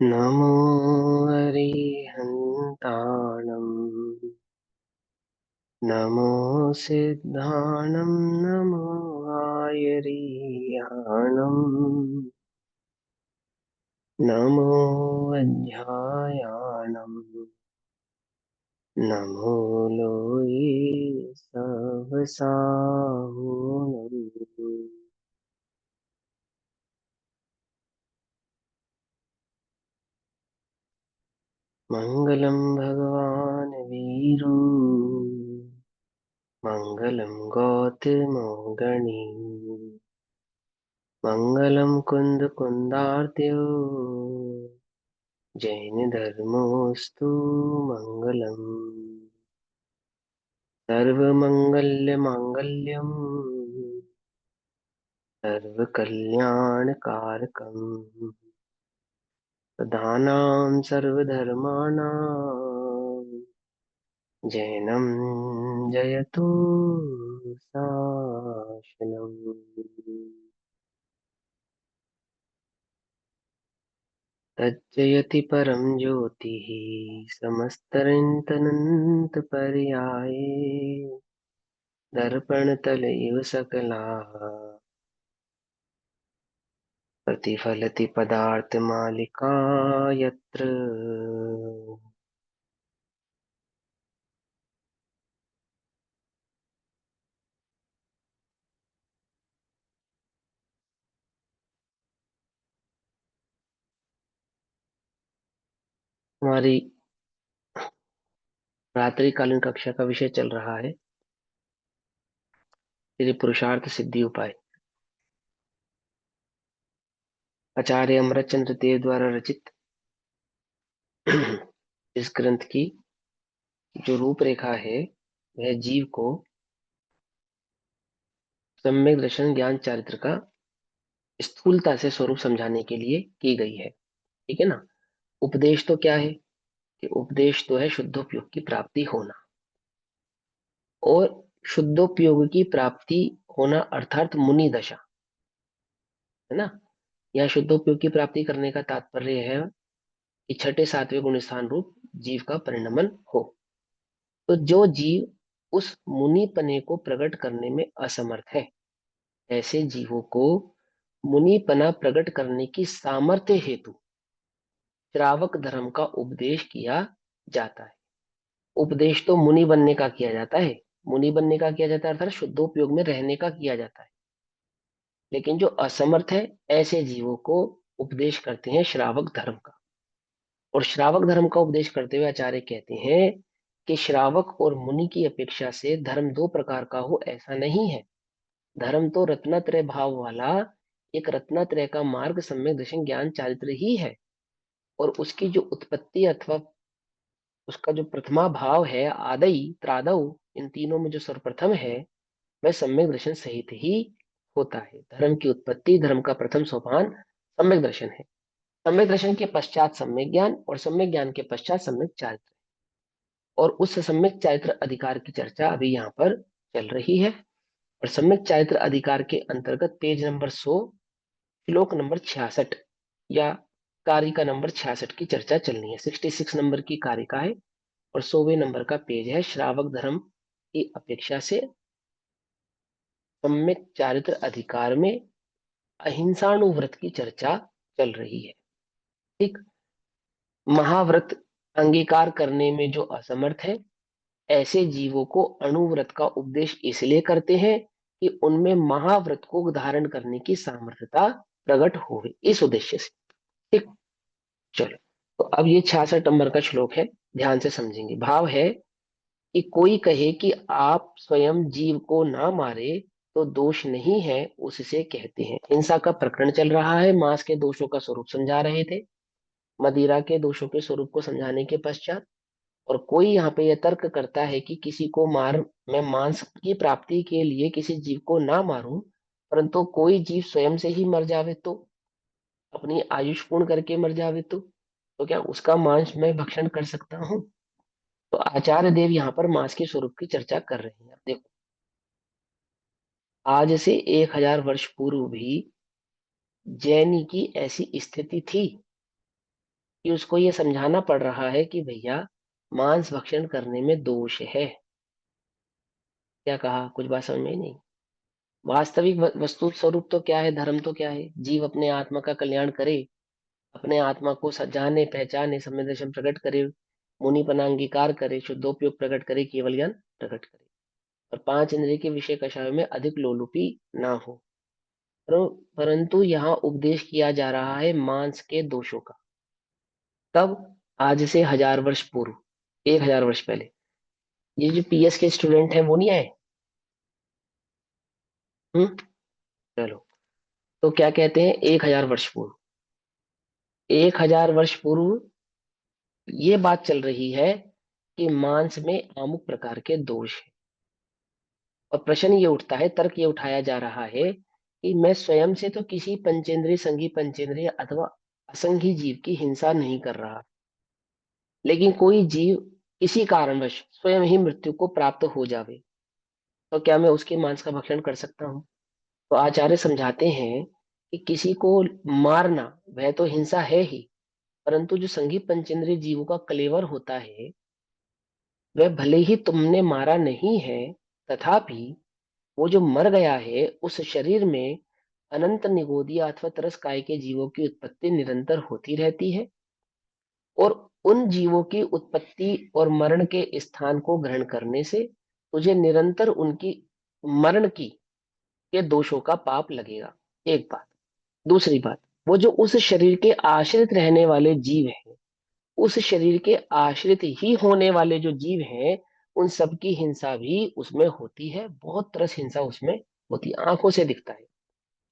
नमो अरिहन्ताणम् नमो सिद्धाणम् नमो आयर्याणम् नमो अध्यायाणम् नमो लोये सहसाहुनम्। मङ्गलं भगवान् वीरू मङ्गलं गौतमो गणी मङ्गलं कुन्द कुन्दार्त्यो जैन धर्मोऽस्तु मङ्गलम्। सर्वमङ्गल्यमाङ्गल्यम् सर्वकल्याणकारकम् प्रधानां सर्वधर्माणां जैनं जयतु शासनम्। तज्जयति परं ज्योतिः समस्तरन्तनन्तपर्याये दर्पणतल इव सकलाः प्रतिफलति पदार्थमालिका यत्र। हमारी रात्रिकालीन कक्षा का विषय चल रहा है श्री पुरुषार्थ सिद्धि उपाय। आचार्य अमृतचंद्र देव द्वारा रचित इस ग्रंथ की जो रूपरेखा है वह जीव को सम्यक दर्शन ज्ञान चारित्र का स्थूलता से स्वरूप समझाने के लिए की गई है। ठीक है ना। उपदेश तो क्या है कि उपदेश तो है शुद्धोपयोग की प्राप्ति होना, और शुद्धोपयोग की प्राप्ति होना अर्थात मुनि दशा, है ना। यहाँ शुद्धोपयोग की प्राप्ति करने का तात्पर्य है कि छठे सातवें गुण स्थान रूप जीव का परिणमन हो। तो जो जीव उस मुनिपने को प्रकट करने में असमर्थ है, ऐसे जीवों को मुनिपना प्रकट करने की सामर्थ्य हेतु श्रावक धर्म का उपदेश किया जाता है। उपदेश तो मुनि बनने का किया जाता है, मुनि बनने का किया जाता है अर्थात शुद्धोपयोग में रहने का किया जाता है। लेकिन जो असमर्थ है ऐसे जीवों को उपदेश करते हैं श्रावक धर्म का। और श्रावक धर्म का उपदेश करते हुए आचार्य कहते हैं कि श्रावक और मुनि की अपेक्षा से धर्म दो प्रकार का हो ऐसा नहीं है। धर्म तो रत्नत्रय भाव वाला एक रत्नत्रय का मार्ग सम्यक दर्शन ज्ञान चारित्र ही है। और उसकी जो उत्पत्ति अथवा उसका जो प्रथमा भाव है आदई त्रादौ, इन तीनों में जो सर्वप्रथम है वह सम्यक दर्शन सहित ही होता है। धर्म की उत्पत्ति, धर्म का प्रथम सोपान सम्यक दर्शन है। सम्यक दर्शन के पश्चात सम्यक ज्ञान, और सम्यक ज्ञान के पश्चात सम्यक चारित्र। और उस सम्यक चारित्र अधिकार की चर्चा अभी यहाँ पर चल रही है। और सम्यक चारित्र अधिकार के अंतर्गत पेज नंबर 100 श्लोक नंबर 66 या कारिका नंबर 66 की चर्चा चलनी है। 66 नंबर की कारिका है और 100वें नंबर का पेज है। श्रावक धर्म की अपेक्षा से सम्यक चारित्र अधिकार में अहिंसाणुव्रत की चर्चा चल रही है। ठीक। महाव्रत अंगीकार करने में जो असमर्थ है ऐसे जीवों को अणुव्रत का उपदेश इसलिए करते हैं कि उनमें महाव्रत को धारण करने की सामर्थ्यता प्रकट हो, इस उद्देश्य से। ठीक। चलो, तो अब ये 66 नंबर का श्लोक है, ध्यान से समझेंगे। भाव है कि कोई कहे कि आप स्वयं जीव को ना मारे तो दोष नहीं है, उससे कहते हैं। हिंसा का प्रकरण चल रहा है, मांस के दोषों का स्वरूप समझा रहे थे, मदिरा के दोषों के स्वरूप को समझाने के पश्चात। और कोई यहाँ पे यह तर्क करता है कि किसी को मार मैं मांस की प्राप्ति के लिए किसी जीव को ना मारूं, परंतु कोई जीव स्वयं से ही मर जावे तो, अपनी आयुष पूर्ण करके मर जावे तो क्या उसका मांस मैं भक्षण कर सकता हूँ? तो आचार्य देव यहाँ पर मांस के स्वरूप की चर्चा कर रहे हैं। देखो, आज से 1000 वर्ष पूर्व भी जैनी की ऐसी स्थिति थी कि उसको ये समझाना पड़ रहा है कि भैया मांस भक्षण करने में दोष है। क्या कहा? कुछ बात समझ में ही नहीं। वास्तविक वस्तु स्वरूप तो क्या है? धर्म तो क्या है? जीव अपने आत्मा का कल्याण करे, अपने आत्मा को जाने पहचाने, संवेदनशील प्रकट करे, मुनिपना अंगीकार करे, शुद्धोपयोग प्रकट करे, केवल ज्ञान प्रकट करे, और पांच इंद्रिय के विषय कषायों में अधिक लोलुपी ना हो। परंतु यहाँ उपदेश किया जा रहा है मांस के दोषों का। तब, आज से 1000 वर्ष पूर्व, 1000 वर्ष पहले, ये जो पीएस के स्टूडेंट हैं वो नहीं आए। हम्म। चलो, तो क्या कहते हैं? 1000 वर्ष पूर्व, 1000 वर्ष पूर्व ये बात चल रही है कि मांस में अमुक प्रकार के दोष है। और प्रश्न ये उठता है, तर्क ये उठाया जा रहा है कि मैं स्वयं से तो किसी पंचेंद्रिय, संघी पंचेंद्रिय अथवा असंघी जीव की हिंसा नहीं कर रहा, लेकिन कोई जीव किसी कारणवश स्वयं ही मृत्यु को प्राप्त हो जावे, तो क्या मैं उसके मांस का भक्षण कर सकता हूँ? तो आचार्य समझाते हैं कि किसी को मारना वह तो हिंसा है ही, परंतु जो संघी पंचेंद्रिय जीवों का कलेवर होता है, वह भले ही तुमने मारा नहीं है, तथापि वो जो मर गया है उस शरीर में अनंत निगोदिया अथवा तरस काय के जीवों की उत्पत्ति निरंतर होती रहती है, और उन जीवों की उत्पत्ति और मरण के स्थान को ग्रहण करने से तुझे निरंतर उनकी मरण की के दोषों का पाप लगेगा। एक बात। दूसरी बात, वो जो उस शरीर के आश्रित रहने वाले जीव हैं, उस शरीर के आश्रित ही होने वाले जो जीव हैं, उन सबकी हिंसा भी उसमें होती है, बहुत तरस हिंसा उसमें होती है, आंखों से दिखता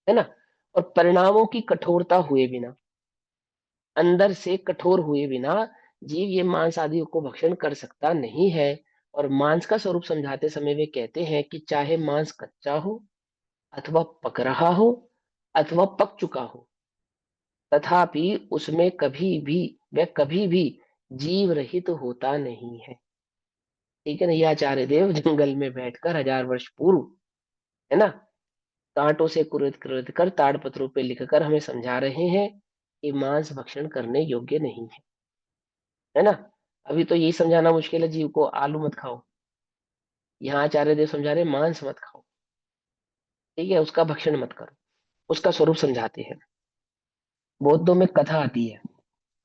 है ना। और परिणामों की कठोरता हुए बिना, अंदर से कठोर हुए बिना जीव ये मांस आदि को भक्षण कर सकता नहीं है। और मांस का स्वरूप समझाते समय वे कहते हैं कि चाहे मांस कच्चा हो, अथवा पक रहा हो, अथवा पक चुका हो, तथापि उसमें कभी भी, वह कभी भी जीव रहित होता नहीं है। ठीक है ना? ये आचार्य देव जंगल में बैठकर 1000 वर्ष पूर्व, है ना, कांटों से कुरेद कुरेद कर ताड़पत्रों पे लिखकर हमें समझा रहे हैं कि मांस भक्षण करने योग्य नहीं है ना। अभी तो यही समझाना मुश्किल है जीव को, आलू मत खाओ। यहाँ आचार्य देव समझा रहे मांस मत खाओ, ठीक है, उसका भक्षण मत करो, उसका स्वरूप समझाते हैं। बौद्धों में कथा आती है,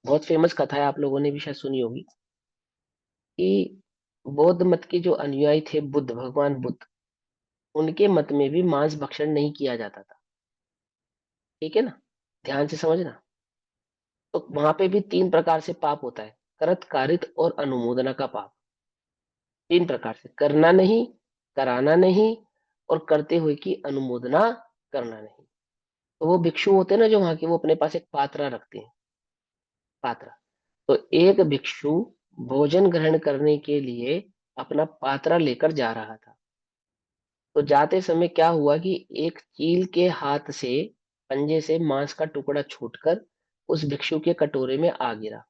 बहुत फेमस कथा है, आप लोगों ने भी शायद सुनी होगी, कि बौद्ध मत के जो अनुयायी थे, बुद्ध, भगवान बुद्ध, उनके मत में भी मांस भक्षण नहीं किया जाता था। ठीक है ना? ध्यान से समझना। तो वहां पे भी 3 प्रकार से पाप होता है, करत, कारित और अनुमोदना का पाप। 3 प्रकार से, करना नहीं, कराना नहीं, और करते हुए की अनुमोदना करना नहीं। तो वो भिक्षु होते हैं ना जो वहां के, वो अपने पास एक पात्रा रखते हैं, पात्रा। तो एक भिक्षु भोजन ग्रहण करने के लिए अपना पात्रा लेकर जा रहा था। तो जाते समय क्या हुआ कि एक चील के हाथ से, पंजे से मांस का टुकड़ा छूटकर उस भिक्षु के कटोरे में आ गिरा।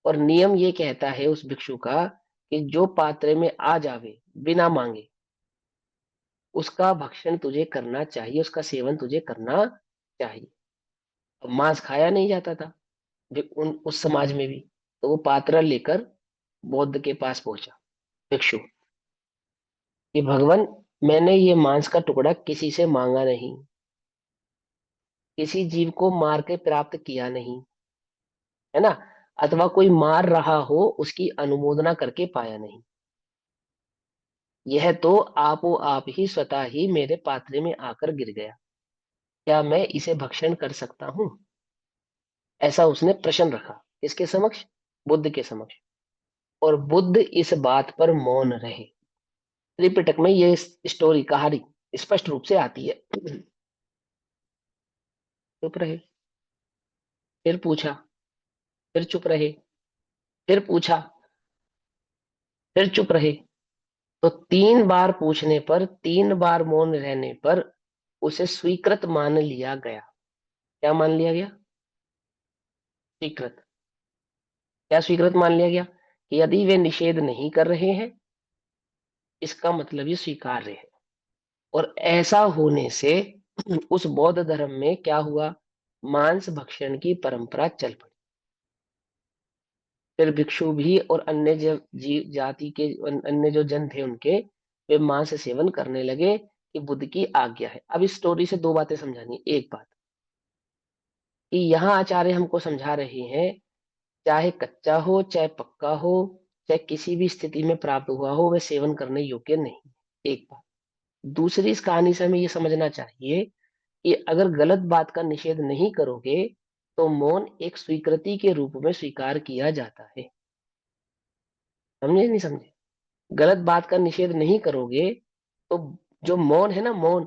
और नियम ये कहता है उस भिक्षु का कि जो पात्रे में आ जावे बिना मांगे, उसका भक्षण तुझे करना चाहिए, उसका सेवन तुझे करना चाहिए। अब मांस खाया नहीं जाता था जो उस समाज में भी, तो वो पात्र लेकर बौद्ध के पास पहुंचा भिक्षु, कि भगवान, मैंने ये मांस का टुकड़ा किसी से मांगा नहीं, किसी जीव को मार के प्राप्त किया नहीं, है ना, अथवा कोई मार रहा हो उसकी अनुमोदना करके पाया नहीं। यह तो आपो आप ही स्वतः ही मेरे पात्रे में आकर गिर गया, क्या मैं इसे भक्षण कर सकता हूं? ऐसा उसने प्रश्न रखा, किसके समक्ष? बुद्ध के समक्ष। और बुद्ध इस बात पर मौन रहे। त्रिपिटक में ये स्टोरी, कहानी स्पष्ट रूप से आती है। चुप रहे, फिर पूछा, फिर चुप रहे, फिर पूछा, फिर चुप रहे। तो 3 बार पूछने पर, 3 बार मौन रहने पर उसे स्वीकृत मान लिया गया। क्या मान लिया गया? स्वीकृत। क्या स्वीकृत मान लिया गया? कि यदि वे निषेध नहीं कर रहे हैं, इसका मतलब ये स्वीकार्य है। और ऐसा होने से उस बौद्ध धर्म में क्या हुआ? मांस भक्षण की परंपरा चल पड़ी। फिर भिक्षु भी और अन्य जीव जाति के अन्य जो जन थे उनके, वे मांस सेवन करने लगे कि बुद्ध की आज्ञा है। अब इस स्टोरी से दो बातें समझानी। एक बात कि यहाँ आचार्य हमको समझा रहे हैं, चाहे कच्चा हो चाहे पक्का हो, चाहे किसी भी स्थिति में प्राप्त हुआ हो, वह सेवन करने योग्य नहीं। एक बात। दूसरी, इस कहानी से हमें ये समझना चाहिए कि अगर गलत बात का निषेध नहीं करोगे तो मौन एक स्वीकृति के रूप में स्वीकार किया जाता है। समझे नहीं समझे? गलत बात का निषेध नहीं करोगे तो जो मौन है ना, मौन,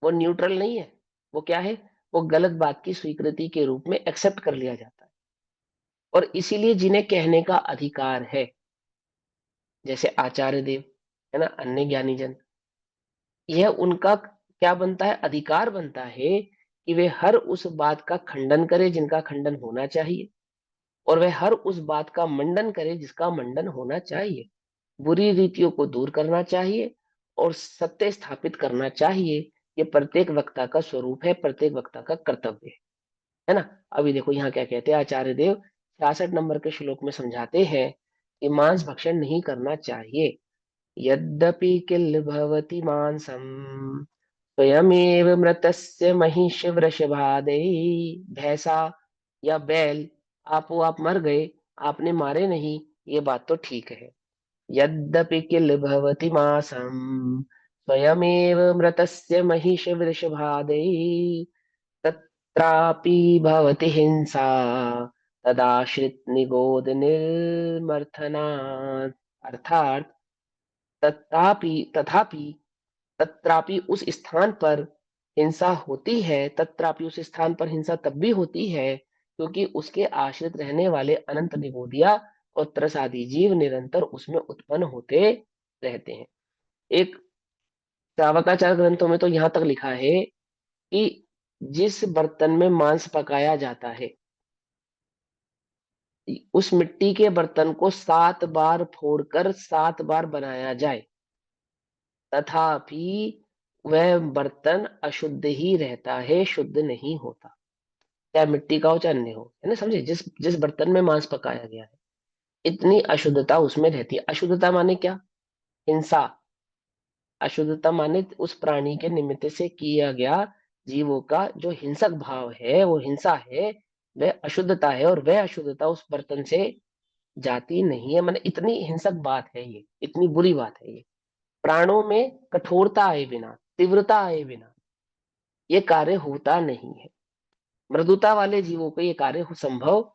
वो न्यूट्रल नहीं है। वो क्या है? वो गलत बात की स्वीकृति के रूप में एक्सेप्ट कर लिया जाता है। और इसीलिए जिन्हें कहने का अधिकार है, जैसे आचार्य देव, है ना, अन्य ज्ञानी जन, यह उनका क्या बनता है? अधिकार बनता है कि वे हर उस बात का खंडन करें जिनका खंडन होना चाहिए, और वह हर उस बात का मंडन करे जिसका मंडन होना चाहिए। बुरी रीतियों को दूर करना चाहिए और सत्य स्थापित करना चाहिए। ये प्रत्येक वक्ता का स्वरूप है, प्रत्येक वक्ता का कर्तव्य है ना। अभी देखो यहाँ क्या कहते हैं आचार्य देव, 66 नंबर के श्लोक में समझाते हैं कि मांस भक्षण नहीं करना चाहिए। यद्यपि किल भवति मांसम स्वयमेव मृतस्य महिष वृषभादि। भैंसा या बैल आप मर गए, आपने मारे नहीं, ये बात तो ठीक है। यद्यपि किल भवति मांसम स्वयमेव मृतस्य महिष वृषभादि, तत्रापि भवति हिंसा तदाश्रित निगोद निर्मर्थनात्। अर्थात तथापि तथापि तत्रापि उस स्थान पर हिंसा होती है, तत्रापि उस स्थान पर हिंसा तब भी होती है क्योंकि उसके आश्रित रहने वाले अनंत निगोदिया और त्रस आदि जीव निरंतर उसमें उत्पन्न होते रहते हैं। एक श्रावकाचार ग्रंथों में तो यहाँ तक लिखा है कि जिस बर्तन में मांस पकाया जाता है, उस मिट्टी के बर्तन को 7 बार फोड़कर 7 बार बनाया जाए, तथापि वह बर्तन अशुद्ध ही रहता है, शुद्ध नहीं होता। चाहे मिट्टी का हो चाहे अन्य हो, है ना, समझे? जिस जिस बर्तन में मांस पकाया गया है, इतनी अशुद्धता उसमें रहती है। अशुद्धता माने क्या? हिंसा। अशुद्धता माने उस प्राणी के निमित्त से किया गया जीवों का जो हिंसक भाव है, वो हिंसा है, वह अशुद्धता है। और वह अशुद्धता उस बर्तन से जाती नहीं है। माने इतनी हिंसक बात है ये, इतनी बुरी बात है ये। प्राणों में कठोरता आए बिना, तीव्रता आए बिना ये कार्य होता नहीं है। मृदुता वाले जीवों को ये कार्य संभव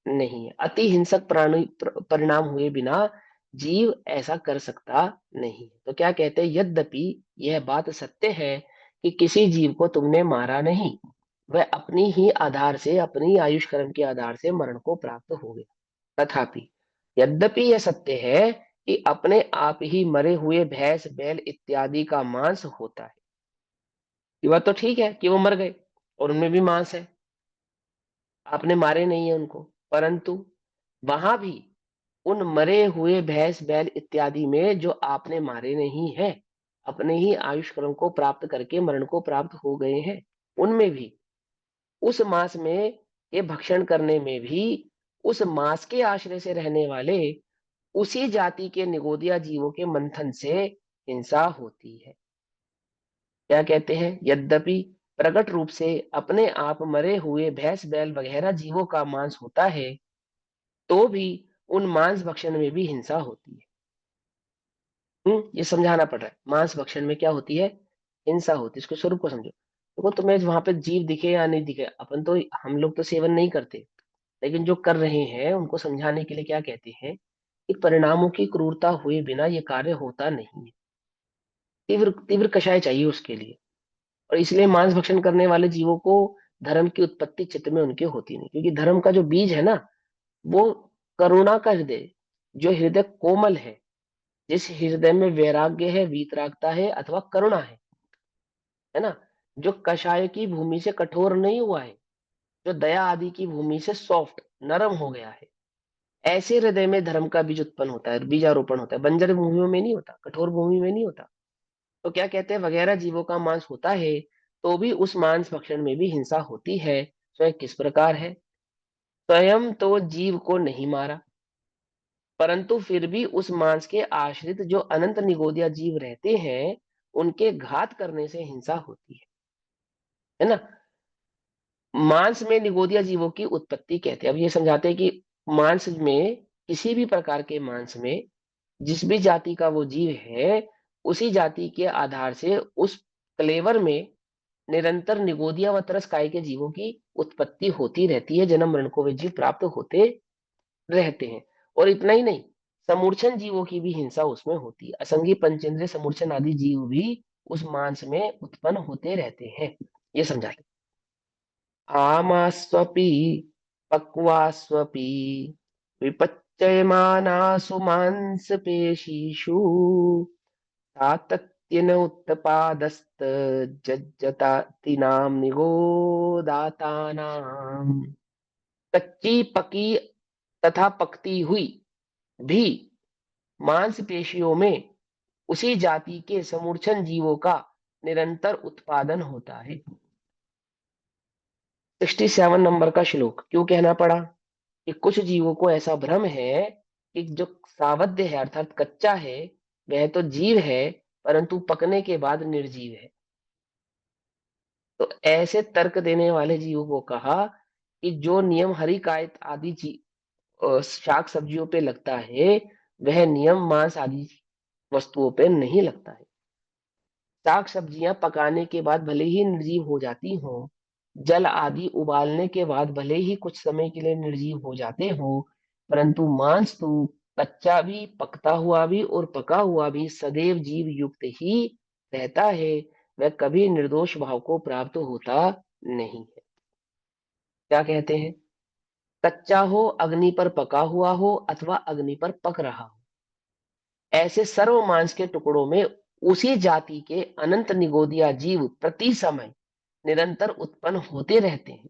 नहीं है। अति हिंसक प्राणी परिणाम हुए बिना जीव ऐसा कर सकता नहीं है। तो क्या कहते हैं? यद्यपि यह बात सत्य है कि किसी जीव को तुमने मारा नहीं, वह अपनी ही आधार से, अपनी आयुष कर्म के आधार से मरण को प्राप्त हो गया। तथापि यद्यपि यह सत्य है कि अपने आप ही मरे हुए भैंस बैल इत्यादि का मांस होता है। ये बात तो ठीक है कि वो मर गए और उनमें भी मांस है, आपने मारे नहीं है उनको, परंतु वहां भी उन मरे हुए भैंस बैल इत्यादि में जो आपने मारे नहीं है, अपने ही आयुष कर्म को प्राप्त करके मरण को प्राप्त हो गए हैं, उनमें भी, उस मांस में के भक्षण करने में भी, उस मांस के आश्रय से रहने वाले उसी जाति के निगोदिया जीवों के मंथन से हिंसा होती है। क्या कहते हैं? यद्यपि प्रकट रूप से अपने आप मरे हुए भैंस बैल वगैरह जीवों का मांस होता है, तो भी उन मांस भक्षण में भी हिंसा होती है। ये समझाना पड़ रहा है। मांस भक्षण में क्या होती है? हिंसा होती है। इसको स्वरूप को समझो। देखो, तुम्हें वहां पे जीव दिखे या नहीं दिखे, अपन तो, हम लोग तो सेवन नहीं करते, लेकिन जो कर रहे हैं उनको समझाने के लिए क्या कहते हैं कि परिणामों की क्रूरता हुए बिना ये कार्य होता नहीं है। तीव्र तीव्र कषाय चाहिए उसके लिए। और इसलिए मांस भक्षण करने वाले जीवों को धर्म की उत्पत्ति चित्त में उनके होती नहीं, क्योंकि धर्म का जो बीज है ना, वो करुणा का हृदय, जो हृदय कोमल है, जिस हृदय में वैराग्य है, वीतरागता है अथवा करुणा है ना, जो कषाय की भूमि से कठोर नहीं हुआ है, जो दया आदि की भूमि से सॉफ्ट, नरम हो गया है, ऐसे हृदय में धर्म का बीज उत्पन्न होता है, बीजारोपण होता है। बंजर भूमियों में नहीं होता, कठोर भूमि में नहीं होता। तो क्या कहते हैं? वगैरह जीवों का मांस होता है, तो भी उस मांस भक्षण में भी हिंसा होती है। स्वयं किस प्रकार है? स्वयं तो जीव को नहीं मारा, परंतु फिर भी उस मांस के आश्रित जो अनंत निगोदिया जीव रहते हैं, उनके घात करने से हिंसा होती है ना? मांस में निगोदिया जीवों की उत्पत्ति कहते हैं। अब ये समझाते हैं कि मांस में, किसी भी प्रकार के मांस में, जिस भी जाति का वो जीव है, उसी जाति के आधार से उस क्लेवर में निरंतर निगोदिया व तरस काय के जीवों की उत्पत्ति होती रहती है, जन्म मरण को वे जीव प्राप्त होते रहते हैं। और इतना ही नहीं, समूर्छन जीवों की भी हिंसा उसमें होती है। असंगी पंचेंद्रिय समूर्छन आदि जीव भी उस मांस में उत्पन्न होते रहते हैं। ये समझा लें। आमास्वपि पक्वास्वपि विपच्यमानासु मांसपेशीषु सातत्येन उत्पादस्तज्जतातीनां निगोदातानाम्। कच्ची पकी तथा पकती हुई भी मांसपेशियों में उसी जाति के समूर्छन जीवों का निरंतर उत्पादन होता है। 67 नंबर का श्लोक क्यों कहना पड़ा कि कुछ जीवों को ऐसा भ्रम है कि जो सावध्य है अर्थात कच्चा है, वह तो जीव है, परंतु पकने के बाद निर्जीव है। तो ऐसे तर्क देने वाले जीवों को कहा कि जो नियम हरि कायत आदि शाक सब्जियों पे लगता है, वह नियम मांस आदि वस्तुओं पे नहीं लगता है। शाक सब्जियां पकाने के बाद भले ही निर्जीव हो जाती हों, जल आदि उबालने के बाद भले ही कुछ समय के लिए निर्जीव हो जाते हों, परंतु मांस तो कच्चा भी, पकता हुआ भी और पका हुआ भी सदैव जीव युक्त ही रहता है। वह कभी निर्दोष भाव को प्राप्त होता नहीं है। क्या कहते हैं? कच्चा हो, अग्नि पर पका हुआ हो अथवा अग्नि पर पक रहा हो, ऐसे सर्व मांस के टुकड़ों में उसी जाति के अनंत निगोदिया जीव प्रति समय निरंतर उत्पन्न होते रहते हैं।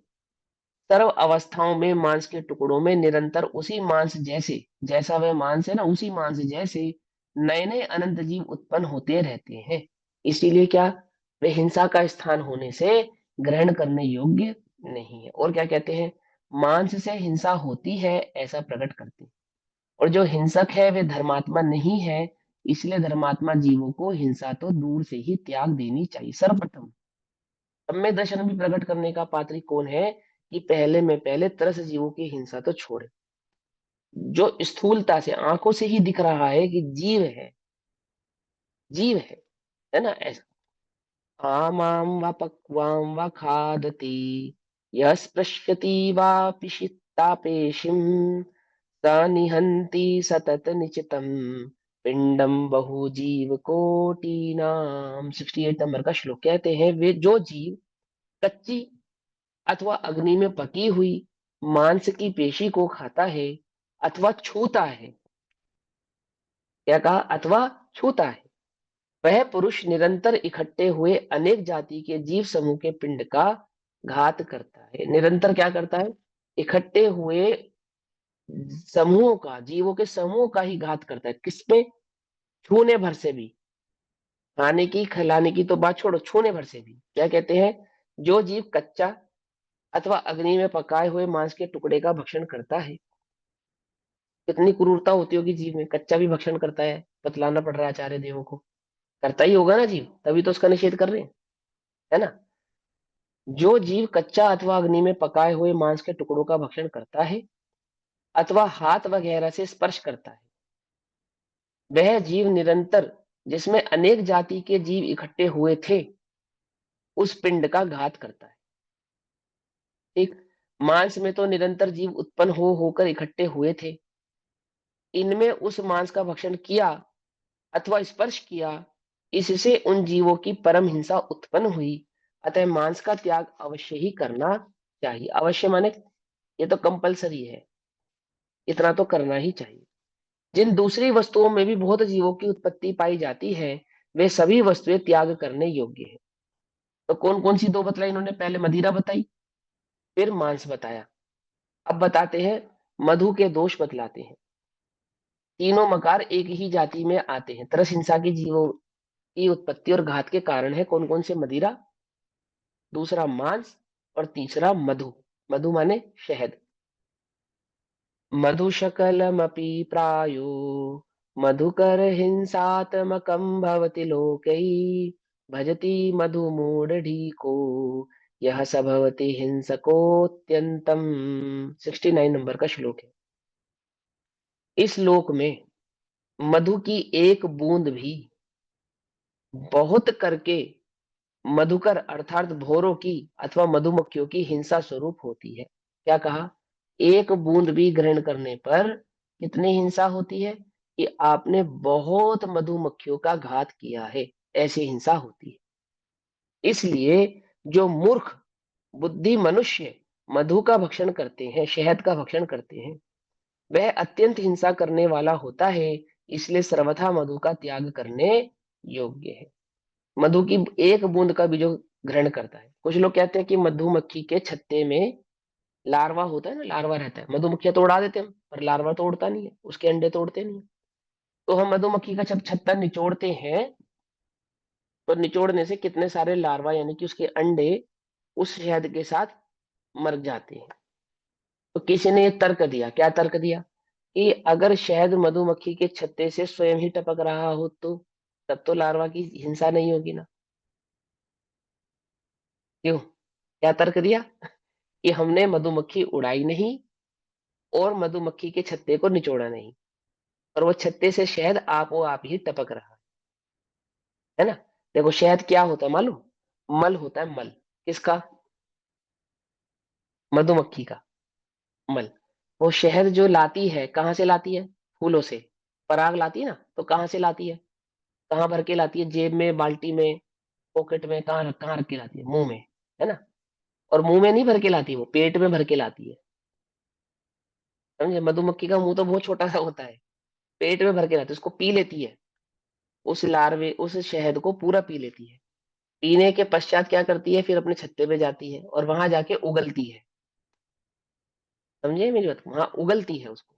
सर्व अवस्थाओं में मांस के टुकड़ों में निरंतर उसी मांस जैसे, जैसा वह मांस है ना, उसी मांस जैसे नए नए अनंत जीव उत्पन्न होते रहते हैं। इसीलिए क्या, वे हिंसा का स्थान होने से ग्रहण करने योग्य नहीं है। और क्या कहते हैं? मांस से हिंसा होती है ऐसा प्रकट करते हैं। और जो हिंसक है वे धर्मात्मा नहीं है, इसलिए धर्मात्मा जीवों को हिंसा तो दूर से ही त्याग देनी चाहिए। सर्वप्रथम सम्य दर्शन भी प्रकट करने का पात्री कौन है कि पहले में पहले तरस जीवों की हिंसा तो छोड़े। जो स्थूलता से आंखों से ही दिख रहा है कि जीव है, जीव है ना, ऐसा। आमां व पक्वां व खादति यः स्पृश्यति वा पिशित्तापेशिं स निहन्ति सतत निचितम पिंडम बहुजीव कोटिनाम। 68 नंबर का श्लोक कहते हैं, वे जो जीव कच्ची अथवा अग्नि में पकी हुई मांस की पेशी को खाता है अथवा छूता है, क्या कहा? अथवा छूता है, वह पुरुष निरंतर इकट्ठे हुए अनेक जाति के जीव समूह के पिंड का घात करता है। निरंतर क्या करता है? इकट्ठे हुए समूहों का, जीवों के समूह का ही घात करता है। किसपे? छूने भर से भी। खाने की खिलाने की तो बात छोड़ो, छूने भर से भी। क्या कहते हैं? जो जीव कच्चा अथवा अग्नि में पकाए हुए मांस के टुकड़े का भक्षण करता है, कितनी क्रूरता होती होगी जीव में, कच्चा भी भक्षण करता है, बतलाना पड़ रहा है आचार्य देवों को। करता ही होगा ना जीव, तभी तो उसका निषेध कर रहे हैं, है ना? जो जीव कच्चा अथवा अग्नि में पकाए हुए मांस के टुकड़ों का भक्षण करता है अथवा हाथ वगैरह से स्पर्श करता है, वह जीव निरंतर, जिसमें अनेक जाति के जीव इकट्ठे हुए थे, उस पिंड का घात करता है। ठीक, मांस में तो निरंतर जीव उत्पन्न हो होकर इकट्ठे हुए थे, इनमें उस मांस का भक्षण किया अथवा स्पर्श किया, इससे उन जीवों की परम हिंसा उत्पन्न हुई। अतः मांस का त्याग अवश्य ही करना चाहिए। अवश्य माने ये तो कंपलसरी है, इतना तो करना ही चाहिए। जिन दूसरी वस्तुओं में भी बहुत जीवों की उत्पत्ति पाई जाती है, वे सभी वस्तुएं त्याग करने योग्य है। तो कौन कौन सी दो बतलाई इन्होंने? पहले मदिरा बताई, फिर मांस बताया। अब बताते हैं मधु के दोष बतलाते हैं। तीनों मकार एक ही जाति में आते हैं। तरस हिंसा की जीवों की उत्पत्ति और घात के कारण है कौन कौन से? मदिरा, दूसरा मांस और तीसरा मधु। मधु माने शहद। मधुशकलमपि प्रायो मधुकर हिंसात्मकं भवति लोकै भजति मधुमूढ़ढीको यह स भवति हिंसकोऽत्यंतम। 69 नंबर का श्लोक है। इस श्लोक में मधु की एक बूंद भी बहुत करके मधुकर अर्थात भौरों की अथवा मधुमक्खियों की हिंसा स्वरूप होती है। क्या कहा? एक बूंद भी ग्रहण करने पर कितनी हिंसा होती है? कि आपने बहुत मधुमक्खियों का घात किया है, ऐसी हिंसा होती है। इसलिए जो मूर्ख बुद्धि मनुष्य मधु का भक्षण करते हैं, शहद का भक्षण करते हैं, वह अत्यंत हिंसा करने वाला होता है। इसलिए सर्वथा मधु का त्याग करने योग्य है। मधु की एक बूंद का भी जो ग्रहण करता है, कुछ लोग कहते हैं कि मधुमक्खी के छत्ते में लार्वा होता है ना, लार्वा रहता है, मधुमक्खियां तो उड़ा देते हैं, पर लार्वा तो उड़ता नहीं है, उसके अंडे तोड़ते नहीं है। तो हम मधुमक्खी का जब छत्ता निचोड़ते हैं, तो निचोड़ने से कितने सारे लार्वा यानी कि उसके अंडे उस शहद के साथ मर जाते हैं। तो किसी ने ये तर्क दिया, क्या तर्क दिया? कि अगर शहद मधुमक्खी के छत्ते से स्वयं ही टपक रहा हो तो तब तो लार्वा की हिंसा नहीं होगी ना। क्यों? क्या तर्क दिया? कि हमने मधुमक्खी उड़ाई नहीं और मधुमक्खी के छत्ते को निचोड़ा नहीं, और वो छत्ते से शहद आपो आप ही टपक रहा है ना। देखो शहद क्या होता है मालूम? मल होता है, मल। किसका? मधुमक्खी का मल। वो शहद जो लाती है कहाँ से लाती है? फूलों से। पराग लाती है ना, तो कहाँ से लाती है? कहाँ भर के लाती है? जेब में, बाल्टी में, पॉकेट में, कहाँ रख के लाती है? मुंह में, है ना। और मुंह में नहीं भर के लाती, वो पेट में भर के लाती है। समझे? मधुमक्खी का मुंह तो बहुत छोटा सा होता है, पेट में भर के लाती है, उसको पी लेती है। उस लार्वे उस शहद को पूरा पी लेती है। पीने के पश्चात क्या करती है? फिर अपने छत्ते पे जाती है और वहां जाके उगलती है। समझे मेरी बात? वहां उगलती है उसको,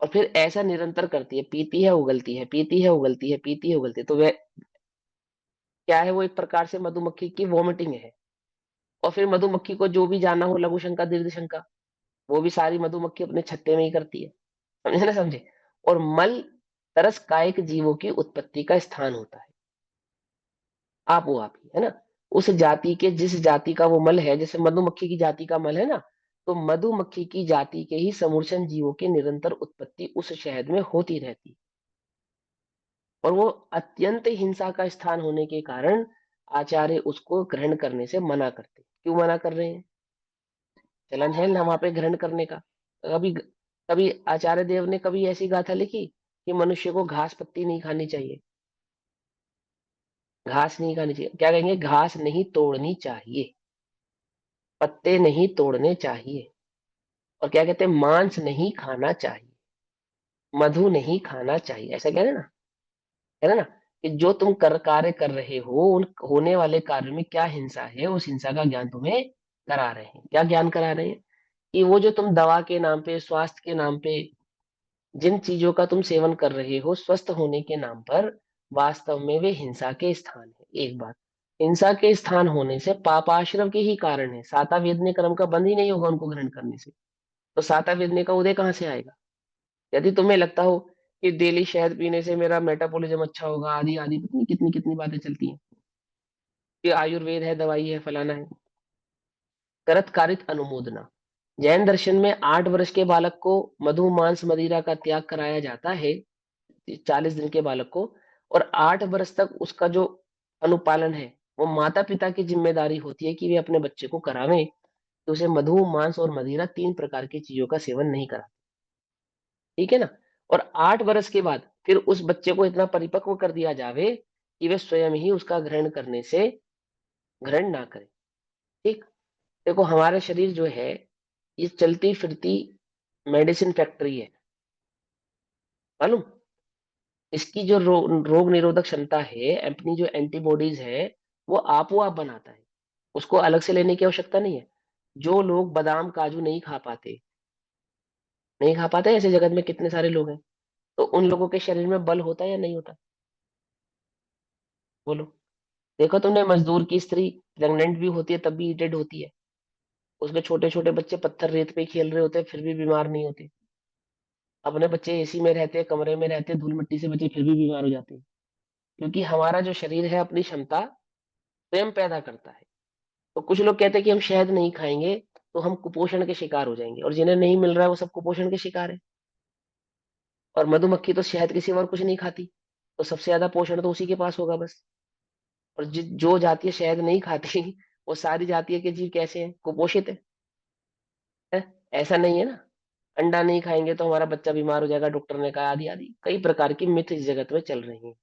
और फिर ऐसा निरंतर करती है, पीती है उगलती है, पीती है उगलती है, पीती है उगलती है। तो वह क्या है? वो एक प्रकार से मधुमक्खी की वॉमिटिंग है। और फिर मधुमक्खी को जो भी जाना हो, लघु शंका दीर्घ शंका, वो भी सारी मधुमक्खी अपने छत्ते में ही करती है। समझे ना? समझे? और मल तरस कायिक जीवों की उत्पत्ति का स्थान होता है। आप वो आप ही है ना। उस जाति के, जिस जाति का वो मल है, जैसे मधुमक्खी की जाति का मल है ना, तो मधुमक्खी की जाति के ही समूर्छन जीवों की निरंतर उत्पत्ति उस शहद में होती रहती। और वो अत्यंत हिंसा का स्थान होने के कारण आचार्य उसको ग्रहण करने से मना करते। क्यों मना कर रहे हैं? चलन है ना वहां पे ग्रहण करने का। कभी कभी आचार्य देव ने कभी ऐसी गाथा लिखी कि मनुष्य को घास पत्ती नहीं खानी चाहिए? घास नहीं खानी चाहिए, क्या कहेंगे? घास नहीं तोड़नी चाहिए, पत्ते नहीं तोड़ने चाहिए। और क्या कहते हैं? मांस नहीं खाना चाहिए, मधु नहीं खाना चाहिए, ऐसा कह रहे ना। है ना? कि जो तुम कार्य कर रहे हो, उन होने वाले कार्य में क्या हिंसा है, उस हिंसा का ज्ञान तुम्हें करा रहे हैं। क्या ज्ञान करा रहे हैं? कि वो जो तुम दवा के नाम पे, स्वास्थ्य के नाम पे जिन चीजों का तुम सेवन कर रहे हो, स्वस्थ होने के नाम पर, वास्तव में वे हिंसा के स्थान है। एक बात, हिंसा के स्थान होने से पापाश्रम के ही कारण है। साता वेदने कर्म का बंद ही नहीं होगा उनको ग्रहण करने से। तो साता वेदने का उदय कहाँ से आएगा? यदि तुम्हें लगता हो कि डेली शहद पीने से मेरा मेटाबॉलिज्म अच्छा होगा, आदि आदि कितनी कितनी कितनी बातें चलती हैं कि आयुर्वेद है, दवाई है, फलाना है। करत कारित अनुमोदना। जैन दर्शन में 8 वर्ष के बालक को मधु मांस मदिरा का त्याग कराया जाता है, 40 दिन के बालक को। और 8 वर्ष तक उसका जो अनुपालन है, वो माता पिता की जिम्मेदारी होती है कि वे अपने बच्चे को करावें कि उसे मधु मांस और मदिरा, 3 प्रकार की चीजों का सेवन नहीं करा। ठीक है ना? और 8 वर्ष के बाद फिर उस बच्चे को इतना परिपक्व कर दिया जावे कि वे स्वयं ही उसका ग्रहण करने से ग्रहण ना करें। ठीक। देखो हमारा शरीर जो है, ये चलती फिरती मेडिसिन फैक्ट्री है, मालूम? इसकी जो रोग निरोधक क्षमता है, अपनी जो एंटीबॉडीज है, वो आपो आप बनाता है। उसको अलग से लेने की आवश्यकता नहीं है। जो लोग बादाम काजू नहीं खा पाते, ऐसे जगत में कितने सारे लोग हैं, तो उन लोगों के शरीर में बल होता है या नहीं होता? बोलो। देखो तुमने, मजदूर की स्त्री प्रेग्नेंट भी होती है तब भी इरिटेट होती है। उसमें छोटे छोटे बच्चे पत्थर रेत पे खेल रहे होते हैं, फिर भी बीमार नहीं होते। अपने बच्चे एसी में रहते हैं, कमरे में रहते हैं, धूल मिट्टी से बचे, फिर भी बीमार हो जाते हैं। क्योंकि हमारा जो शरीर है अपनी क्षमता स्वयं पैदा करता है। तो कुछ लोग कहते हैं कि हम शहद नहीं खाएंगे तो हम कुपोषण के शिकार हो जाएंगे, और जिन्हें नहीं मिल रहा है वो सब कुपोषण के शिकार है। और मधुमक्खी तो शहद के सिवा और कुछ नहीं खाती, तो सबसे ज्यादा पोषण तो उसी के पास होगा बस। और जो जातीय शहद नहीं खाती वो सारी जातीय के जीव कैसे हैं? कुपोषित है? ऐसा नहीं है ना। अंडा नहीं खाएंगे तो हमारा बच्चा बीमार हो जाएगा, डॉक्टर ने कहा, आदि आदि कई प्रकार की मिथ इस जगत में चल रही हैं।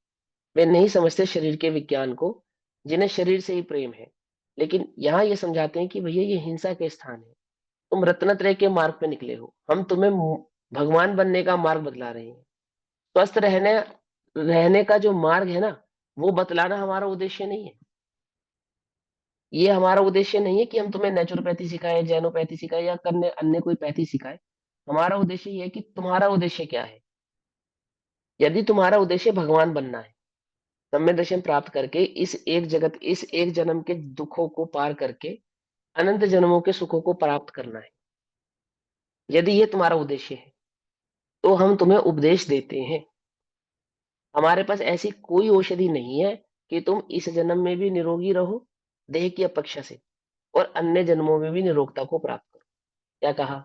वे नहीं समझते शरीर के विज्ञान को, जिन्हें शरीर से ही प्रेम है। लेकिन यहाँ ये समझाते हैं कि भैया ये हिंसा के स्थान है, तुम रत्नत्रय के मार्ग पे निकले हो, हम तुम्हें भगवान बनने का मार्ग बतला रहे हैं। स्वस्थ रहने रहने का जो मार्ग है ना, वो बतलाना हमारा उद्देश्य नहीं है। ये हमारा उद्देश्य नहीं है कि हम तुम्हें नेचुरोपैथी सिखाए, जैनोपैथी सिखाए, या करने अन्य कोई पैथी सिखाए। हमारा उद्देश्य ये है कि तुम्हारा उद्देश्य क्या है। यदि तुम्हारा उद्देश्य भगवान बनना है, सम्य दर्शन प्राप्त करके इस एक जन्म के दुखों को पार करके अनंत जन्मों के सुखों को प्राप्त करना है, यदि ये तुम्हारा उद्देश्य है, तो हम तुम्हें उपदेश देते हैं। हमारे पास ऐसी कोई औषधि नहीं है कि तुम इस जन्म में भी निरोगी रहो देह की अपेक्षा से, और अन्य जन्मों में भी निरोगता को प्राप्त करो। क्या कहा?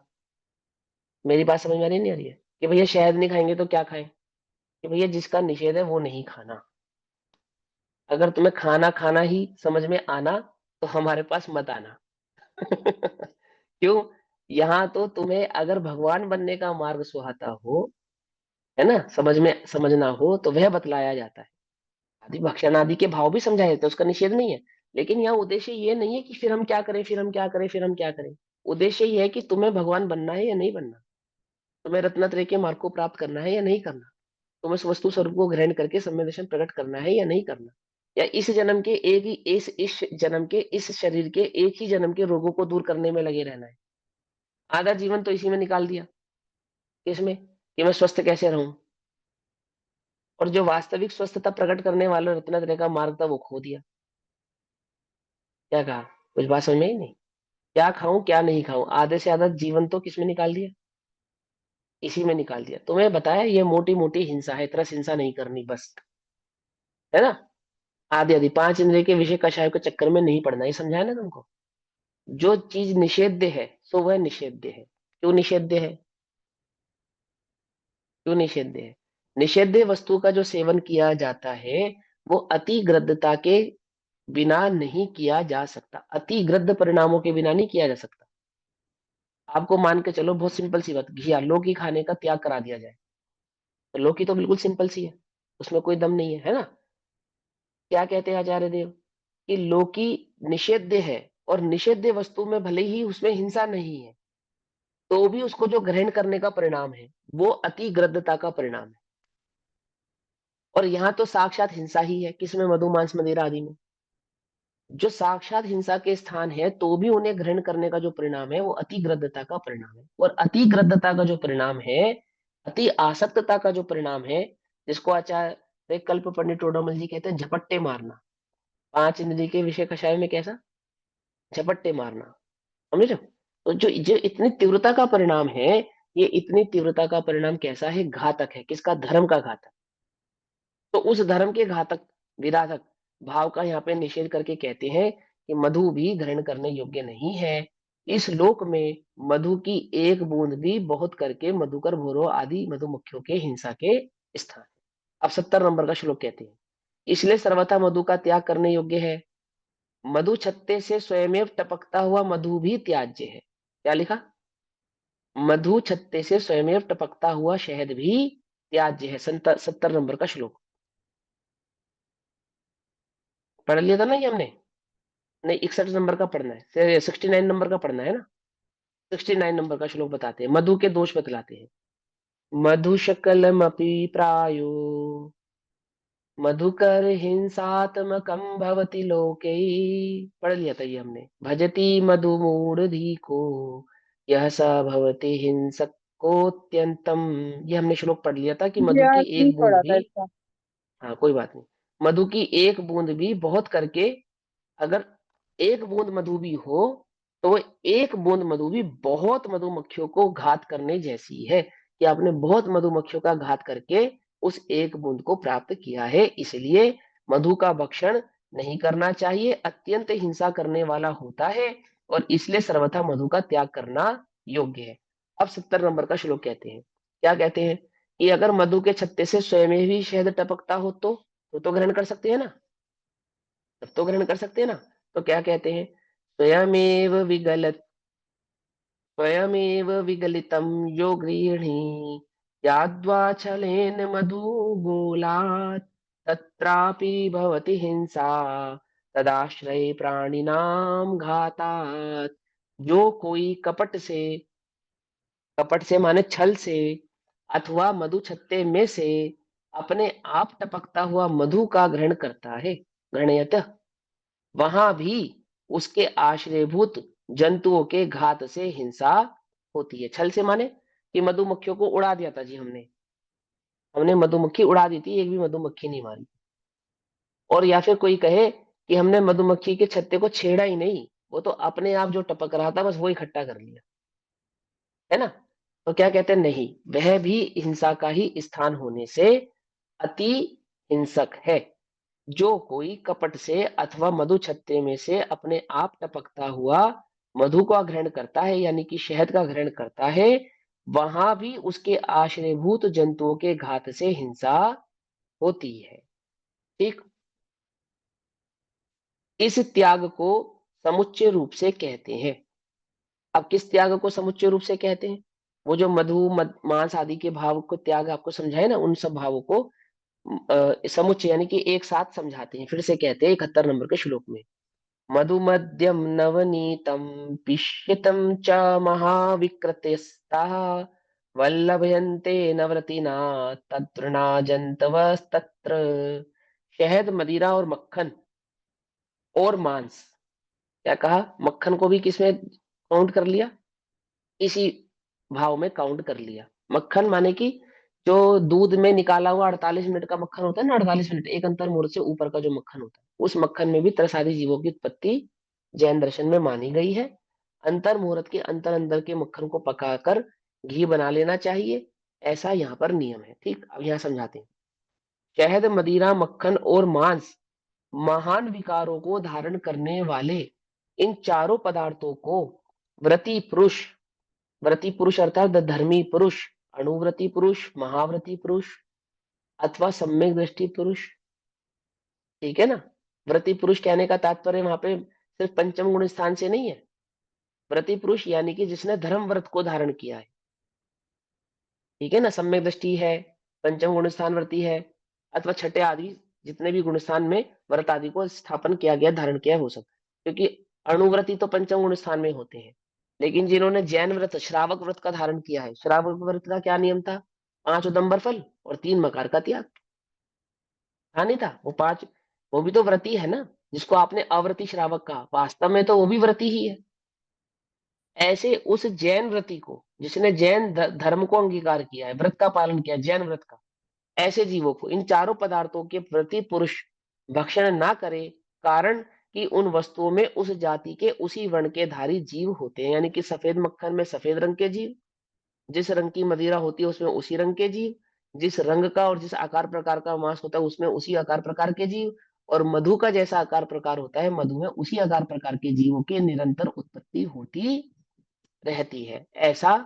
मेरी बात समझ में आ रही नहीं आ रही है? कि भैया शहद नहीं खाएंगे तो क्या खाएं? कि भैया जिसका निषेध है वो नहीं खाना। अगर तुम्हें खाना खाना ही समझ में आना तो हमारे पास मत आना। क्यों? यहाँ तो तुम्हें अगर भगवान बनने का मार्ग सुहाता हो, है ना, समझना हो, तो वह बतलाया जाता है। आदि भक्षण आदि के भाव भी समझाए जाते हैं, उसका निषेध नहीं है। लेकिन यहाँ उद्देश्य ये नहीं है कि फिर हम क्या करें, फिर हम क्या करें, फिर हम क्या करें। उद्देश्य ये है कि तुम्हें भगवान बनना है या नहीं बनना, तुम्हें रत्नत्रय के मार्ग को प्राप्त करना है या नहीं करना, तुम्हें उस वस्तु स्वरूप को ग्रहण करके सम्यक दर्शन प्रकट करना है या नहीं करना, या इस जन्म के एक ही इस जन्म के इस शरीर के एक ही जन्म के रोगों को दूर करने में लगे रहना है। आधा जीवन तो इसी में निकाल दिया, किसमें, कि मैं स्वस्थ कैसे रहूं। और जो वास्तविक स्वस्थता प्रकट करने वाला रत्नत्रय का मार्ग था वो खो दिया। क्या कहा? कुछ बात समझ में ही नहीं। क्या खाऊं क्या नहीं खाऊं, आधे से आधा जीवन तो किसमें निकाल दिया, इसी में निकाल दिया। तुम्हें बताया ये मोटी मोटी हिंसा है, तरस हिंसा नहीं करनी बस, है ना। आदि आदि पांच इंद्रिय के विषय कषाय के चक्कर में नहीं पड़ना, ये समझाया ना तुमको। जो चीज निषेध्य है सो वह निषेध्य है। क्यों निषेध्य है? क्यों निषेध्य है? निषेध्य वस्तु का जो सेवन किया जाता है वो अति ग्रद्धता के बिना नहीं किया जा सकता, अति ग्रद्ध परिणामों के बिना नहीं किया जा सकता। आपको मान के चलो, बहुत सिंपल सी बात, घिया लौकी खाने का त्याग करा दिया जाए, तो लौकी तो बिल्कुल सिंपल सी है, उसमें कोई दम नहीं है ना। क्या कहते हैं आचार्य देव? कि लौकी निषेध्य है, और निषेध्य वस्तु में भले ही उसमें हिंसा नहीं है, तो भी उसको जो ग्रहण करने का परिणाम है वो अति ग्रद्धता का परिणाम है। और यहाँ तो साक्षात हिंसा ही है, किसमें? मधु मांस मदिरा आदि में। जो साक्षात हिंसा के स्थान है तो भी उन्हें ग्रहण करने का जो परिणाम है वो अति ग्रद्धता का परिणाम है। और अति ग्रद्धता का जो परिणाम है, अति आसक्तता का जो परिणाम है, जिसको आचार्य कल्प पंडित टोडामल जी कहते हैं झपट्टे मारना। पांच इंद्रिय के विषय कषाय में कैसा? झपट्टे मारना। समझ रहे हो? तो जो जो इतनी तीव्रता का परिणाम है, ये इतनी तीव्रता का परिणाम कैसा है? घातक है। किसका? धर्म का घातक। तो उस धर्म के घातक विराधक भाव का यहाँ पे निषेध करके कहते हैं कि मधु भी ग्रहण करने योग्य नहीं है। इस लोक में मधु की एक बूंद भी बहुत करके मधुकर भोरो आदि मधुमक्खियों के हिंसा के स्थान। अब 70 नंबर का श्लोक कहते हैं, इसलिए सर्वथा मधु का त्याग करने योग्य है। मधु छत्ते से स्वयमेव टपकता हुआ मधु भी त्याज्य है। क्या लिखा? मधु छत्ते से स्वयमेव टपकता हुआ शहद भी त्याज्य है। 70 नंबर का श्लोक पढ़ लिया था ना ये हमने? नहीं, 61 नंबर का पढ़ना है, 69 नंबर का पढ़ना है ना। 69 नंबर का श्लोक बताते हैं, मधु के दोष बतलाते हैं। मधु शकलमपि प्रायो मधुकर हिंसात्मकं भवति लोके। पढ़ लिया था ये हमने। भजति मधु मूढ़धि को यह स भवति हिंसक कोत्यंतम। ये हमने श्लोक पढ़ लिया था कि मधु की याद नहीं एक बूंद पड़ा भी, था इसका। हाँ कोई बात नहीं, मधु की एक बूंद भी बहुत करके, अगर एक बूंद मधु भी हो तो वो एक बूंद मधु भी बहुत मधुमक्खियों को घात करने जैसी है, कि आपने बहुत मधुमक्खियों का घात करके उस एक बूंद को प्राप्त किया है। इसलिए मधु का भक्षण नहीं करना चाहिए, अत्यंत हिंसा करने वाला होता है, और इसलिए सर्वथा मधु का त्याग करना योग्य है। अब 70 नंबर का श्लोक कहते हैं, क्या कहते हैं, कि अगर मधु के छत्ते से स्वयं ही शहद टपकता हो तो ग्रहण कर सकते हैं ना, तब तो ग्रहण कर सकते हैं ना। तो क्या कहते हैं, स्वयमेव विगलत स्वयमेव विगलितं यो गृह्णी याद्वा छलेन मधुमूलात् तत्रापि भवति हिंसा तदाश्रये प्राणिनां घातात्। जो कोई कपट से माने छल से अथवा मधु छत्ते में से अपने आप टपकता हुआ मधु का ग्रहण करता है, ग्रहणयत, वहां भी उसके आश्रयभूत जंतुओं के घात से हिंसा होती है। छल से माने कि मधुमक्खियों को उड़ा दिया था जी, हमने हमने मधुमक्खी उड़ा दी थी, एक भी मधुमक्खी नहीं मारी। और या फिर कोई कहे कि हमने मधुमक्खी के छत्ते को छेड़ा ही नहीं, वो तो अपने आप जो टपक रहा था बस वो इकट्ठा कर लिया, है ना। तो क्या कहते हैं, नहीं, वह भी हिंसा का ही स्थान होने से अति हिंसक है। जो कोई कपट से अथवा मधु छत्ते में से अपने आप टपकता हुआ मधु का ग्रहण करता है, यानी कि शहद का ग्रहण करता है, वहां भी उसके आश्रयभूत जंतुओं के घात से हिंसा होती है। ठीक, इस त्याग को समुच्चय रूप से कहते हैं। अब किस त्याग को समुच्चय रूप से कहते हैं, वो जो मांस आदि के भाव को त्याग आपको समझाए ना, उन सब भावों को समुच्चय यानी कि एक साथ समझाते हैं। फिर से कहते हैं 71 नंबर के श्लोक में, मधुमद्यं नवनीतं पिष्यतं च महाविकृतयस्तः वल्लभयन्ते नवरतिना ततृणाजन्तवस्तत्र। शहद, मदिरा और मक्खन और मांस, क्या कहा, मक्खन को भी किसमें काउंट कर लिया, इसी भाव में काउंट कर लिया। मक्खन माने कि जो दूध में निकाला हुआ 48 मिनट का मक्खन होता है ना, 48 मिनट एक अंतर मुहूर्त से ऊपर का जो मक्खन होता है, उस मक्खन में भी त्रसादी जीवों की उत्पत्ति जैन दर्शन में मानी गई है। अंतर मुहूर्त के अंतर अंदर के मक्खन को पकाकर घी बना लेना चाहिए, ऐसा यहाँ पर नियम है। ठीक, अब यहाँ समझाते हैं। शहद, मदिरा, मक्खन और मांस महान विकारों को धारण करने वाले इन चारों पदार्थों को व्रती पुरुष अर्थात धर्मी पुरुष, अणुव्रती पुरुष, महाव्रती पुरुष अथवा सम्यक दृष्टि पुरुष, ठीक है ना। व्रती पुरुष कहने का तात्पर्य वहां पे सिर्फ पंचम गुण स्थान से नहीं है। व्रती पुरुष यानी कि जिसने धर्म व्रत को धारण किया है, ठीक है ना, सम्यक दृष्टि है, पंचम गुण स्थान व्रती है, अथवा छठे आदि जितने भी गुण स्थान में व्रत आदि को स्थापन किया गया, धारण किया है, वो सब। क्योंकि अणुव्रती तो पंचम गुण स्थान में होते हैं, लेकिन जिन्होंने जैन व्रत, श्रावक व्रत का धारण किया है, श्रावक व्रत का क्या नियम था, 5 उदंबर फल और 3 मकार का त्याग, था नहीं था वो 5, वो भी तो व्रती है ना। जिसको आपने अव्रती श्रावक कहा, वास्तव में तो वो भी व्रती ही है। ऐसे उस जैन व्रती को, जिसने जैन धर्म को अंगीकार किया है, व्रत का पालन किया है, जैन व्रत का, ऐसे जीवों को इन चारों पदार्थों के प्रति पुरुष भक्षण ना करे, कारण कि उन वस्तुओं में उस जाति के उसी वर्ण के धारी जीव होते हैं, यानी कि सफेद मक्खन में सफेद रंग के जीव, जिस रंग की मदिरा होती है उसमें उसी रंग के जीव, जिस रंग का और जिस आकार प्रकार का मांस होता है उसमें उसी आकार प्रकार के जीव, और मधु का जैसा आकार प्रकार होता है, मधु में उसी आकार प्रकार के जीवों की निरंतर उत्पत्ति होती रहती है, ऐसा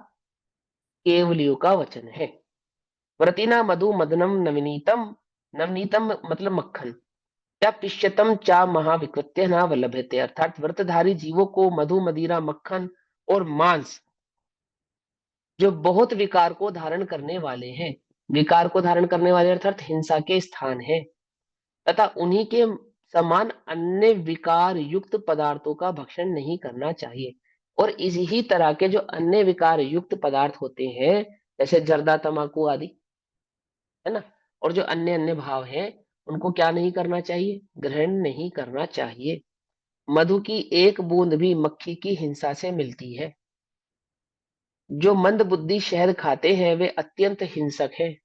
केवलियों का वचन है। व्रतिना मधु मदनम नवनीतम, नवनीतम मतलब मक्खन, क्या पिष्यतम चा महाविकृत्य न वल्लभ्यते, अर्थात व्रतधारी जीवों को मधु, मदिरा, मक्खन और मांस जो बहुत विकार को धारण करने वाले हैं, विकार को धारण करने वाले अर्थात हिंसा के स्थान है, तथा उन्हीं के समान अन्य विकार युक्त पदार्थों का भक्षण नहीं करना चाहिए। और इसी तरह के जो अन्य विकार युक्त पदार्थ होते हैं, जैसे जर्दा, तंबाकू आदि, है ना, और जो अन्य अन्य भाव हैं, उनको क्या नहीं करना चाहिए, ग्रहण नहीं करना चाहिए। मधु की एक बूंद भी मक्खी की हिंसा से मिलती है। जो मंद बुद्धि शहद खाते हैं वे अत्यंत हिंसक हैं।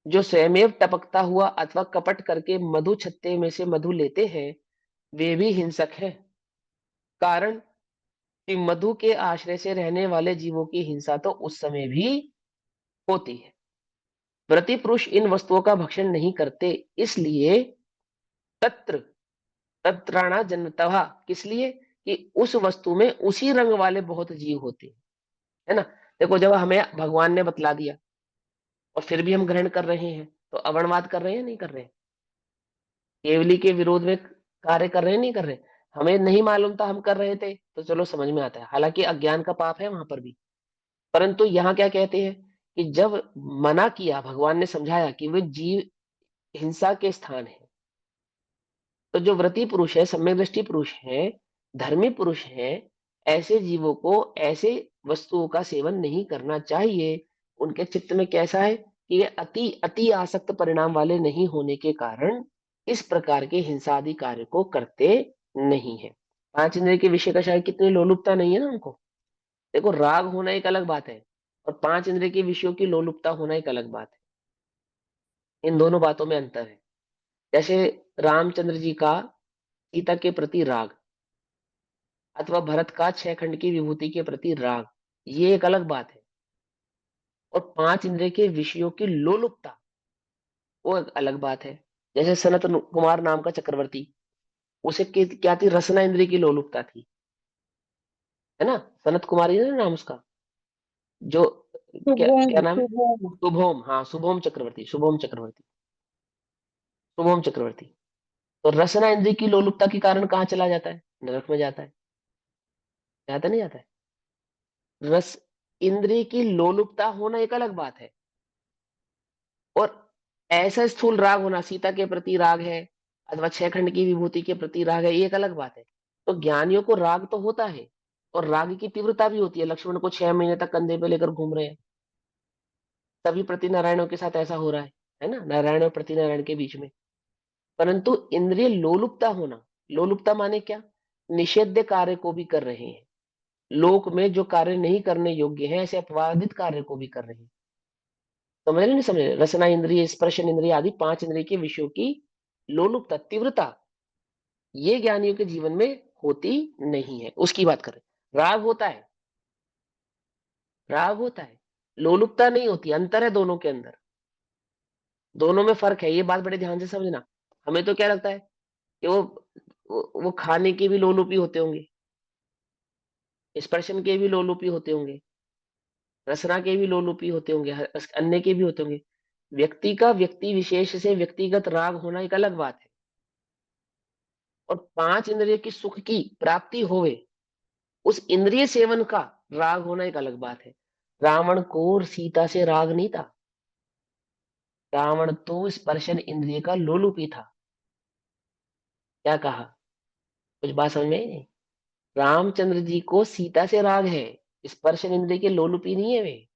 जो स्वयमेव टपकता हुआ अथवा कपट करके मधु छत्ते में से मधु लेते हैं, वे भी हिंसक हैं। कारण कि मधु के आश्रय से रहने वाले जीवों की हिंसा तो उस समय भी होती है। व्रती पुरुष इन वस्तुओं का भक्षण नहीं करते, इसलिए तत्र तत्राणा जन्मतः, किस लिए कि उस वस्तु में उसी रंग वाले बहुत जीव होते हैं, है ना। देखो, जब हमें भगवान ने बतला दिया और फिर भी हम ग्रहण कर रहे हैं, तो अवर्णवाद कर रहे हैं या नहीं कर रहे हैं? केवली के विरोध में कार्य कर रहे हैं नहीं कर रहे? हमें नहीं मालूम था, हम कर रहे थे, तो चलो समझ में आता है, हालांकि अज्ञान का पाप है वहां पर भी। परंतु यहाँ क्या कहते हैं कि जब मना किया, भगवान ने समझाया कि वे जीव हिंसा के स्थान है, तो जो व्रती पुरुष है, सम्यक दृष्टि पुरुष है, धर्मी पुरुष है, ऐसे जीवों को ऐसे वस्तुओं का सेवन नहीं करना चाहिए। उनके चित्त में कैसा है कि ये अति अति आसक्त परिणाम वाले नहीं होने के कारण इस प्रकार के हिंसादि कार्य को करते नहीं है। पांच इंद्रिय के विषय का शायद कितनी लोलुपता नहीं है ना उनको। देखो, राग होना एक अलग बात है और पांच इंद्रिय के विषयों की लोलुपता होना एक अलग बात है। इन दोनों बातों में अंतर है। जैसे रामचंद्र जी का सीता के प्रति राग, अथवा भरत का छह खंड की विभूति के प्रति राग, ये एक अलग बात है। और पांच इंद्रिय के विषयों की लोलुपता, वो एक अलग बात है। जैसे सनत कुमार नाम का चक्रवर्ती, उसे क्या थी? रसना इंद्रिय की लोलुपता थी, है ना। सनत कुमार ही है ना नाम उसका, जो क्या क्या शुभोम नाम है? शुभोम। शुभोम, हाँ, शुभोम चक्रवर्ती, शुभोम चक्रवर्ती, शुभोम चक्रवर्ती। तो रसना इंद्रिय की लोलुपता के कारण कहाँ चला जाता है? नरक में जाता है। जाता नहीं जाता है? रस इंद्रिय की लोलुपता होना एक अलग बात है, और ऐसा स्थूल राग होना, सीता के प्रति राग है अथवा छह खंड की विभूति के प्रति राग है, ये एक अलग बात है। तो ज्ञानियों को राग तो होता है, और राग की तीव्रता भी होती है। लक्ष्मण को 6 महीने तक कंधे पे लेकर घूम रहे हैं, तभी प्रति नारायणों के साथ ऐसा हो रहा है ना, नारायण और प्रति नारायण के बीच में। परंतु इंद्रिय लोलुपता होना, लोलुपता माने क्या? निषेध्य कार्य को भी कर रहे हैं, लोक में जो कार्य नहीं करने योग्य है, ऐसे अपवादित कार्य को भी कर रहे हैं। समझ रहे नहीं समझ रहे? रसना इंद्रिय, स्पर्शन इंद्रिय आदि पांच इंद्रिय के विषयों की लोलुपता, तीव्रता, ये ज्ञानियों के जीवन में होती नहीं है, उसकी बात करें। राग होता है, राग होता है, लोलुपता नहीं होती, अंतर है दोनों के अंदर। दोनों में फर्क है, ये बात बड़े ध्यान से समझना। हमें तो क्या लगता है कि वो खाने के भी लोलुपी होते होंगे, स्पर्शन के भी लोलुपी होते होंगे, रसना के भी लोलुपी होते होंगे, अन्य के भी होते होंगे। व्यक्ति का व्यक्ति विशेष से व्यक्तिगत राग होना एक अलग बात है, और पांच इंद्रिय की सुख की प्राप्ति होवे, उस इंद्रिय सेवन का राग होना एक अलग बात है। रावण को सीता से राग नहीं था, रावण तो स्पर्शन इंद्रिय का लोलुपी था। क्या कहा? कुछ बात समझ में आई नहीं? रामचंद्र जी को सीता से राग है, स्पर्शन इंद्रिय के लोलुपी नहीं है वे।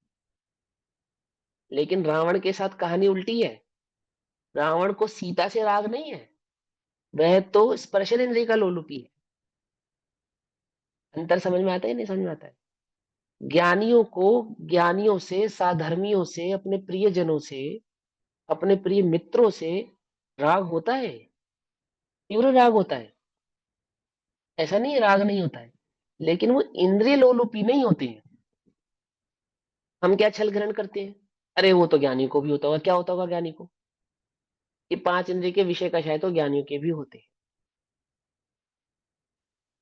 लेकिन रावण के साथ कहानी उल्टी है, रावण को सीता से राग नहीं है, वह तो स्पर्शन इंद्रिय का लोलुपी है। अंतर समझ में आता है नहीं समझ में आता है? ज्ञानियों को, ज्ञानियों से, साधर्मियों से, अपने प्रियजनों से, अपने प्रिय मित्रों से राग होता है, तीव्र राग होता है। ऐसा नहीं है राग नहीं होता है, लेकिन वो इंद्रिय लोलुपी नहीं होते हैं। हम क्या छल ग्रहण करते हैं, अरे वो तो ज्ञानी को भी होता होगा। क्या होता होगा ज्ञानी को? कि पांच इंद्रिय के विषय कषाय तो ज्ञानियों के भी होते हैं।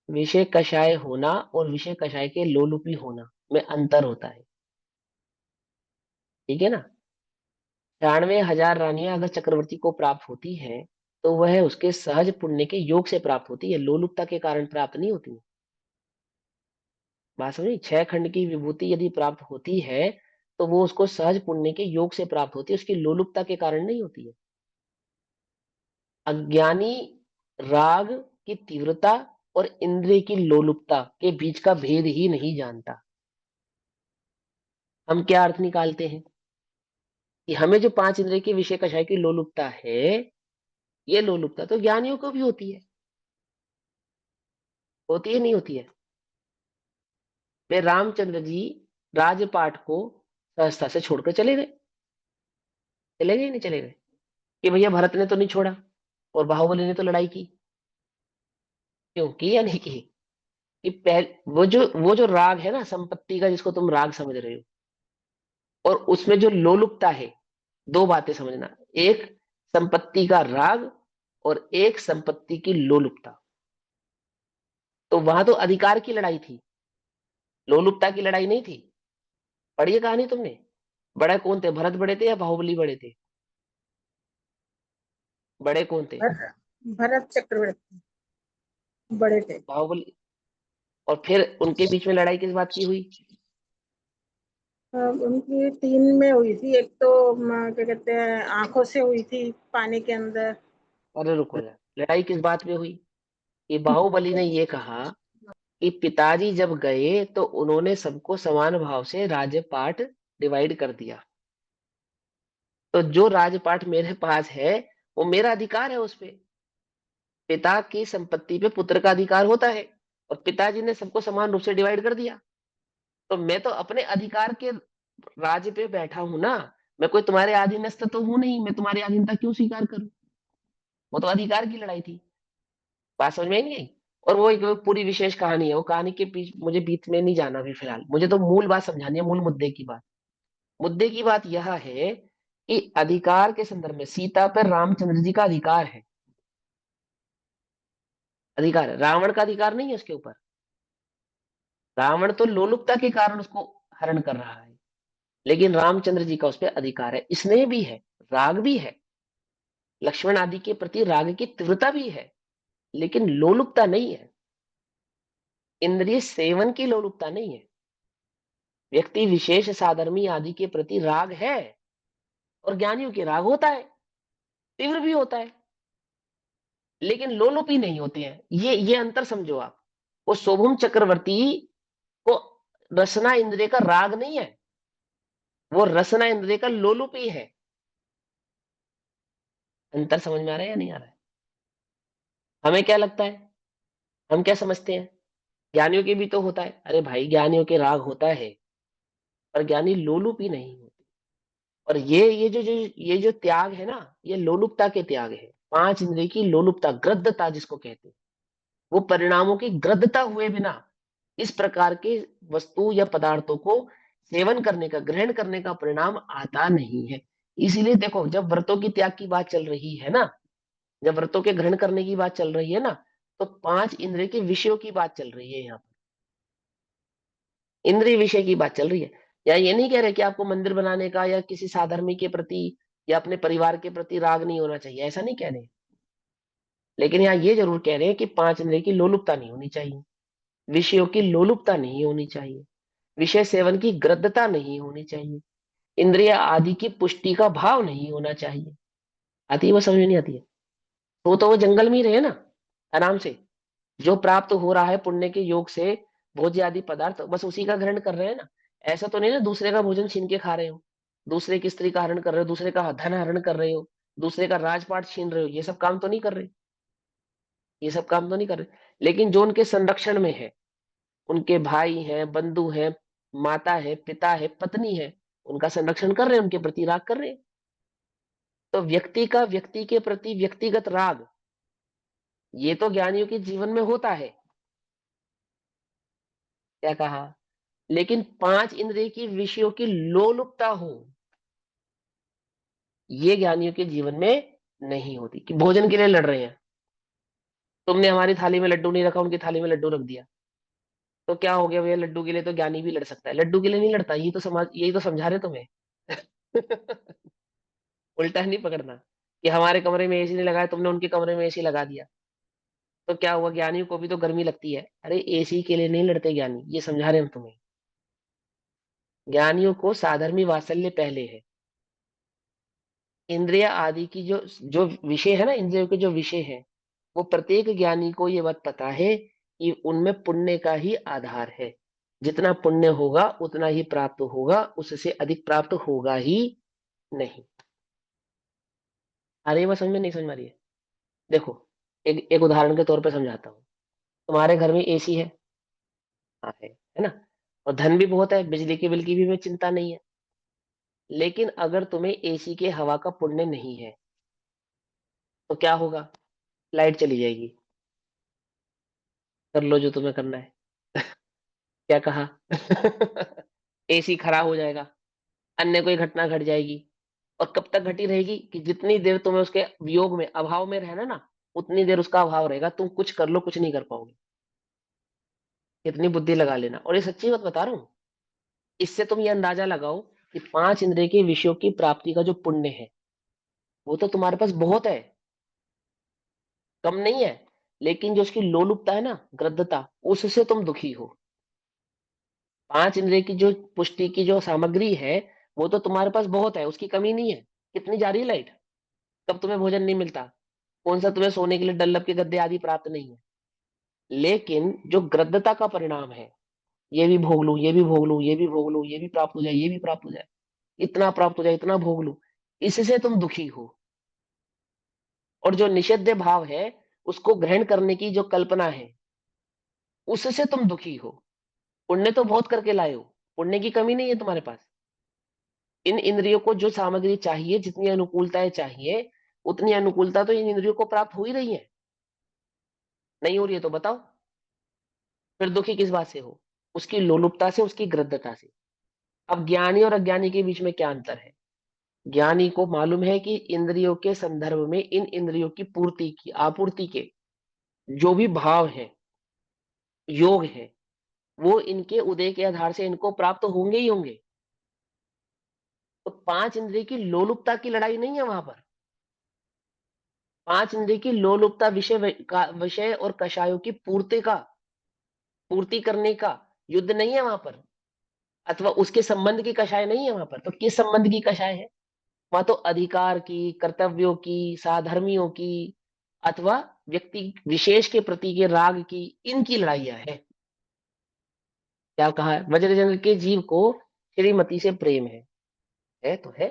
विषय कषाय होना और विषय कषाय के लोलुपी होना में अंतर होता है, ठीक है ना। 96,000 रानियां अगर चक्रवर्ती को प्राप्त होती है, तो वह उसके सहज पुण्य के योग से प्राप्त होती है, लोलुपता के कारण प्राप्त नहीं होती। बात समझी? 6 खंड की विभूति यदि प्राप्त होती है, तो वो उसको सहज पुण्य के योग से प्राप्त होती है, उसकी लोलुपता के कारण नहीं होती है। अज्ञानी राग की तीव्रता और इंद्रिय की लोलुपता के बीच का भेद ही नहीं जानता। हम क्या अर्थ निकालते हैं कि हमें जो पांच इंद्रिय के विषय कषाय की लोलुपता है, ये लोलुपता तो ज्ञानियों को भी होती है। होती है नहीं होती है? वे रामचंद्र जी राजपाट को सहजता से छोड़कर चले गए, चले गए नहीं चले गए? कि भैया भरत ने तो नहीं छोड़ा और बाहुबली ने तो लड़ाई की, क्यों की या नहीं की? कि वो जो राग है ना संपत्ति का, जिसको तुम राग समझ रहे हो, और उसमें जो लोलुपता है, दो बातें समझना। एक संपत्ति का राग, और एक संपत्ति की लोलुपता। तो वहां तो अधिकार की लड़ाई थी, लोलुपता की लड़ाई नहीं थी। पढ़ी है कहानी तुमने? बड़े कौन थे, भरत बड़े थे या बाहुबली बड़े थे? बड़े कौन थे? भर, भरत चक्रवर्ती बड़े थे। बाहुबली। और फिर उनके बीच में लड़ाई किस बात की हुई? उनकी तीन में हुई थी। एक तो क्या कहते हैं, आंखों से हुई थी, पानी के अंदर। अरे रुको यार, लड़ाई किस बात पे हुई? कि बाहुबली ने ये कहा कि पिताजी जब गए तो उन्होंने सबको समान भाव से राजपाट डिवाइड कर दिया। तो जो राजपाट मेरे पास है, वो मेरा अधिकार है उस पे। पिता की संपत्ति पे पुत्र का अधिकार होता है, और पिताजी ने सबको समान रूप से डिवाइड कर दिया। तो मैं तो अपने अधिकार के राज पे बैठा हूं ना। मैं कोई तुम्हारे अधीनस्थ तो हूं नहीं, मैं तुम्हारी अधीनता क्यों स्वीकार करूं? वो तो अधिकार की लड़ाई थी। बात समझ में नहीं आई? और वो एक पूरी विशेष कहानी है, वो कहानी के बीच मुझे बीच में नहीं जाना अभी फिलहाल, मुझे तो मूल बात समझानी है, मूल मुद्दे की बात। मुद्दे की बात यह है कि अधिकार के संदर्भ में सीता पर रामचंद्र जी का अधिकार है। अधिकार है, रावण का अधिकार नहीं है उसके ऊपर। रावण तो लोलुपता के कारण उसको हरण कर रहा है, लेकिन रामचंद्र जी का उस पर अधिकार है, स्नेह भी है, राग भी है, लक्ष्मण आदि के प्रति राग की तीव्रता भी है, लेकिन लोलुपता नहीं है। इंद्रिय सेवन की लोलुपता नहीं है। व्यक्ति विशेष साधर्मी आदि के प्रति राग है, और ज्ञानियों के राग होता है, तीव्र भी होता है, लेकिन लोलुप ही नहीं होते हैं। ये अंतर समझो आप। वो शोभम चक्रवर्ती को रसना इंद्रिय का राग नहीं है, वो रसना इंद्रिय का लोलुप ही है। अंतर समझ में आ रहा है या नहीं आ रहा है? हमें क्या लगता है, हम क्या समझते हैं? ज्ञानियों के भी तो होता है। अरे भाई, ज्ञानियों के राग होता है, पर ज्ञानी लोलुप ही नहीं होते। और ये जो त्याग है ना, ये लोलुपता के त्याग है। पांच इंद्रिय की लोलुपता, ग्रद्धता जिसको कहते हैं, वो परिणामों की ग्रद्धता हुए बिना इस प्रकार के वस्तु या पदार्थों को सेवन करने का, ग्रहण करने का परिणाम आता नहीं है। इसीलिए देखो, जब व्रतों की त्याग की बात चल रही है ना, जब व्रतों के ग्रहण करने की बात चल रही है ना, तो पांच इंद्रिय के विषयों की बात चल रही है यहाँ पर। इंद्रिय विषय की बात चल रही है। या ये नहीं कह रहे कि आपको मंदिर बनाने का या किसी साधर्मी के प्रति या अपने परिवार के प्रति राग नहीं होना चाहिए, ऐसा नहीं कह रहे। लेकिन यहाँ ये जरूर कह रहे हैं कि पांच इंद्रिय की लोलुपता नहीं होनी चाहिए, विषयों की लोलुपता नहीं होनी चाहिए, विषय सेवन की ग्रद्धता नहीं होनी चाहिए, इंद्रिय आदि की पुष्टि का भाव नहीं होना चाहिए। आती है वो, समझ में नहीं आती है? तो वो जंगल में ही रहे ना, आराम से। जो प्राप्त हो रहा है पुण्य के योग से, भोज्य आदि पदार्थ, बस उसी का ग्रहण कर रहे हैं ना। ऐसा तो नहीं ना दूसरे का भोजन छीन के खा रहे हो, दूसरे की स्त्री का हरण कर रहे हो, दूसरे का धन हरण कर रहे हो, दूसरे का राजपाट छीन रहे हो, ये सब काम तो नहीं कर रहे। ये सब काम तो नहीं कर रहे। लेकिन जो उनके संरक्षण में है, उनके भाई हैं, बंधु हैं, माता है, पिता है, पत्नी है, उनका संरक्षण कर रहे हैं, उनके प्रति राग कर रहे हैं। तो व्यक्ति का व्यक्ति के प्रति व्यक्तिगत राग, ये तो ज्ञानियों के जीवन में होता है। क्या कहा? लेकिन पांच इंद्रिय की विषयों की लोलुपता हो, ये ज्ञानियों के जीवन में नहीं होती। कि भोजन के लिए लड़ रहे हैं, तुमने हमारी थाली में लड्डू नहीं रखा, उनकी थाली में लड्डू रख दिया, तो क्या हो गया भैया? लड्डू के लिए तो ज्ञानी भी लड़ सकता है, लड्डू के लिए नहीं लड़ता। यही तो समाज, यही तो समझा रहे तुम्हें। उल्टा नहीं पकड़ना कि हमारे कमरे में एसी नहीं लगाया, तुमने उनके कमरे में एसी लगा दिया, तो क्या हुआ? ज्ञानियों को भी तो गर्मी लगती है। अरे एसी के लिए नहीं लड़ते ज्ञानी, ये समझा रहे हम तुम्हें। ज्ञानियों को साधर्मी वात्सल्य पहले है। इंद्रिय आदि की जो जो विषय है ना, इंद्रियों के जो विषय है, वो प्रत्येक ज्ञानी को ये बात पता है कि उनमें पुण्य का ही आधार है। जितना पुण्य होगा उतना ही प्राप्त होगा, उससे अधिक प्राप्त होगा ही नहीं। अरे वह समझ में नहीं, समझ में आ रही है? देखो, एक उदाहरण के तौर पे समझाता हूँ। तुम्हारे घर में एसी है? हाँ है ना? और धन भी बहुत है, बिजली के बिल की भी में चिंता नहीं है। लेकिन अगर तुम्हें एसी के हवा का पुण्य नहीं है, तो क्या होगा? लाइट चली जाएगी, कर लो जो तुम्हें करना है। क्या कहा? एसी खराब हो जाएगा, अन्य कोई घटना घट जाएगी। और कब तक घटी रहेगी कि जितनी देर तुम्हें उसके वियोग में, अभाव में रहना ना, उतनी देर उसका अभाव रहेगा। तुम कुछ कर लो, कुछ नहीं कर पाओगे। इतनी बुद्धि लगा लेना, और ये सच्ची बात बता रहा हूं। इससे तुम ये अंदाजा लगाओ कि पांच इंद्रिय के विषयों की प्राप्ति का जो पुण्य है, वो तो तुम्हारे पास बहुत है, कम नहीं है। लेकिन जो उसकी लोलुपता है ना, ग्रद्धता, उससे तुम दुखी हो। पांच इंद्रिय की जो पुष्टि की जो सामग्री है, वो तो तुम्हारे पास बहुत है, उसकी कमी नहीं है। कितनी जा रही है लाइट? कब तुम्हें भोजन नहीं मिलता? कौन सा तुम्हें सोने के लिए डल्लब के गद्दे आदि प्राप्त नहीं है? लेकिन जो ग्रद्धता का परिणाम है, ये भी भोग लूं, ये भी भोग लूं, ये भी भोग लूं, ये भी प्राप्त हो जाए, ये भी प्राप्त हो जाए, इतना प्राप्त हो जाए, इतना भोग लूं, इससे तुम दुखी हो। और जो निषिद्ध भाव है, उसको ग्रहण करने की जो कल्पना है, उससे तुम दुखी हो। पुण्य तो बहुत करके लाए हो, पुण्य की कमी नहीं है तुम्हारे पास। इन इंद्रियों को जो सामग्री चाहिए, जितनी अनुकूलताएं चाहिए, उतनी अनुकूलता तो इन इंद्रियों को प्राप्त हो ही रही है। नहीं हो रही है तो बताओ, फिर दुखी किस बात से हो? उसकी लोलुपता से, उसकी ग्रद्धता से। अब ज्ञानी और अज्ञानी के बीच में क्या अंतर है? ज्ञानी को मालूम है कि इंद्रियों के संदर्भ में, इन इंद्रियों की पूर्ति की, आपूर्ति के जो भी भाव है, योग है, वो इनके उदय के आधार से इनको प्राप्त होंगे ही होंगे। तो पांच इंद्रिय की लोलुपता की लड़ाई नहीं है वहां पर। पांच इंद्रिय की लोलुपता विषय और कषायों की पूर्ति करने का युद्ध नहीं है वहां पर। अथवा उसके संबंध की कषाय नहीं है वहां पर। तो किस संबंध की कषाय है? वहां तो अधिकार की, कर्तव्यों की, साधर्मियों की, अथवा व्यक्ति विशेष के प्रति के राग की, इनकी लड़ाइयां है। क्या कहा है? वज्रजंग के जीव को श्रीमती से प्रेम है तो है,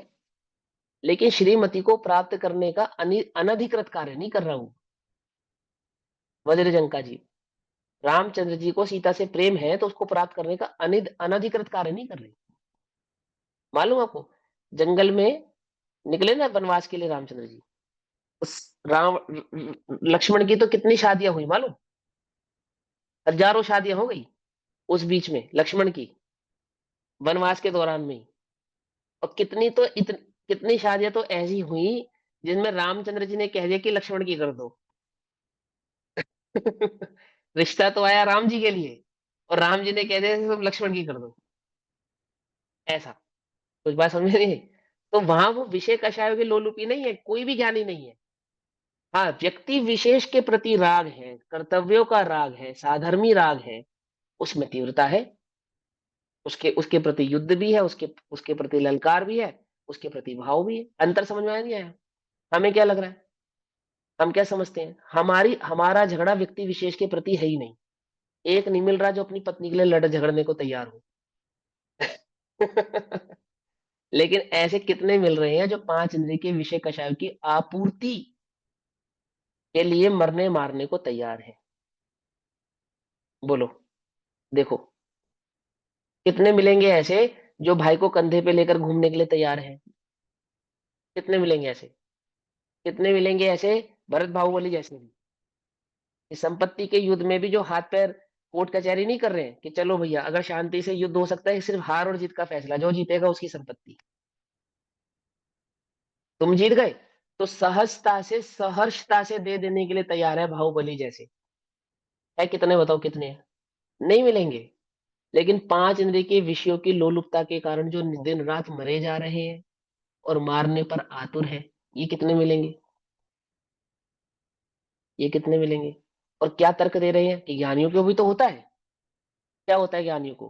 लेकिन श्रीमती को प्राप्त करने का अनधिकृत कार्य नहीं कर रहा हूं। वज्रजंग का जीव, रामचंद्र जी को सीता से प्रेम है, तो उसको प्राप्त करने का अनधिकृत कार्य नहीं कर रहे। मालूम आपको, जंगल में निकले ना वनवास के लिए रामचंद्र जी, उस राम लक्ष्मण की तो कितनी शादियां हुई मालूम? हजारों शादियां हो गई उस बीच में लक्ष्मण की, वनवास के दौरान में ही। और कितनी शादियां तो ऐसी हुई जिनमें रामचंद्र जी ने कह दिया कि लक्ष्मण की कर दो। रिश्ता तो आया राम जी के लिए, और राम जी ने कह दिया कि तुम लक्ष्मण की कर दो। ऐसा कुछ बात समझ नहीं? तो वहां वो विषय कषायों की लोलुपी नहीं है, कोई भी ज्ञानी नहीं है। हाँ, व्यक्ति विशेष के प्रति राग है, कर्तव्यों का राग है, साधर्मी राग है, उसमें तीव्रता है। उसके उसके प्रति युद्ध भी है, उसके उसके प्रति ललकार भी है, उसके प्रति भाव भी है। अंतर समझ में आया नहीं आया? हमें क्या लग रहा है? हम क्या समझते हैं? हमारा झगड़ा व्यक्ति विशेष के प्रति है ही नहीं। एक नहीं मिल रहा जो अपनी पत्नी के लिए लड़ झगड़ने को तैयार हो। लेकिन ऐसे कितने मिल रहे हैं जो पांच इंद्रिय के विषय कषायों की आपूर्ति के लिए मरने मारने को तैयार है? बोलो, देखो, कितने मिलेंगे ऐसे जो भाई को कंधे पे लेकर घूमने के लिए तैयार है? कितने मिलेंगे ऐसे? कितने मिलेंगे ऐसे भरत बाहुबली जैसे भी, इस संपत्ति के युद्ध में भी जो हाथ पैर, कोर्ट कचहरी नहीं कर रहे हैं कि चलो भैया अगर शांति से युद्ध हो सकता है, सिर्फ हार और जीत का फैसला, जो जीतेगा उसकी संपत्ति। तुम जीत गए तो सहजता से, सहर्षता से दे देने के लिए तैयार है बाहुबली जैसे। है कितने? बताओ कितने हैं? नहीं मिलेंगे। लेकिन पांच इंद्रिय के विषयों की लोलुपता के कारण जो दिन रात मरे जा रहे हैं और मारने पर आतुर है, ये कितने मिलेंगे? ये कितने मिलेंगे? और क्या तर्क दे रहे हैं कि ज्ञानियों को भी तो होता है। क्या होता है ज्ञानियों को?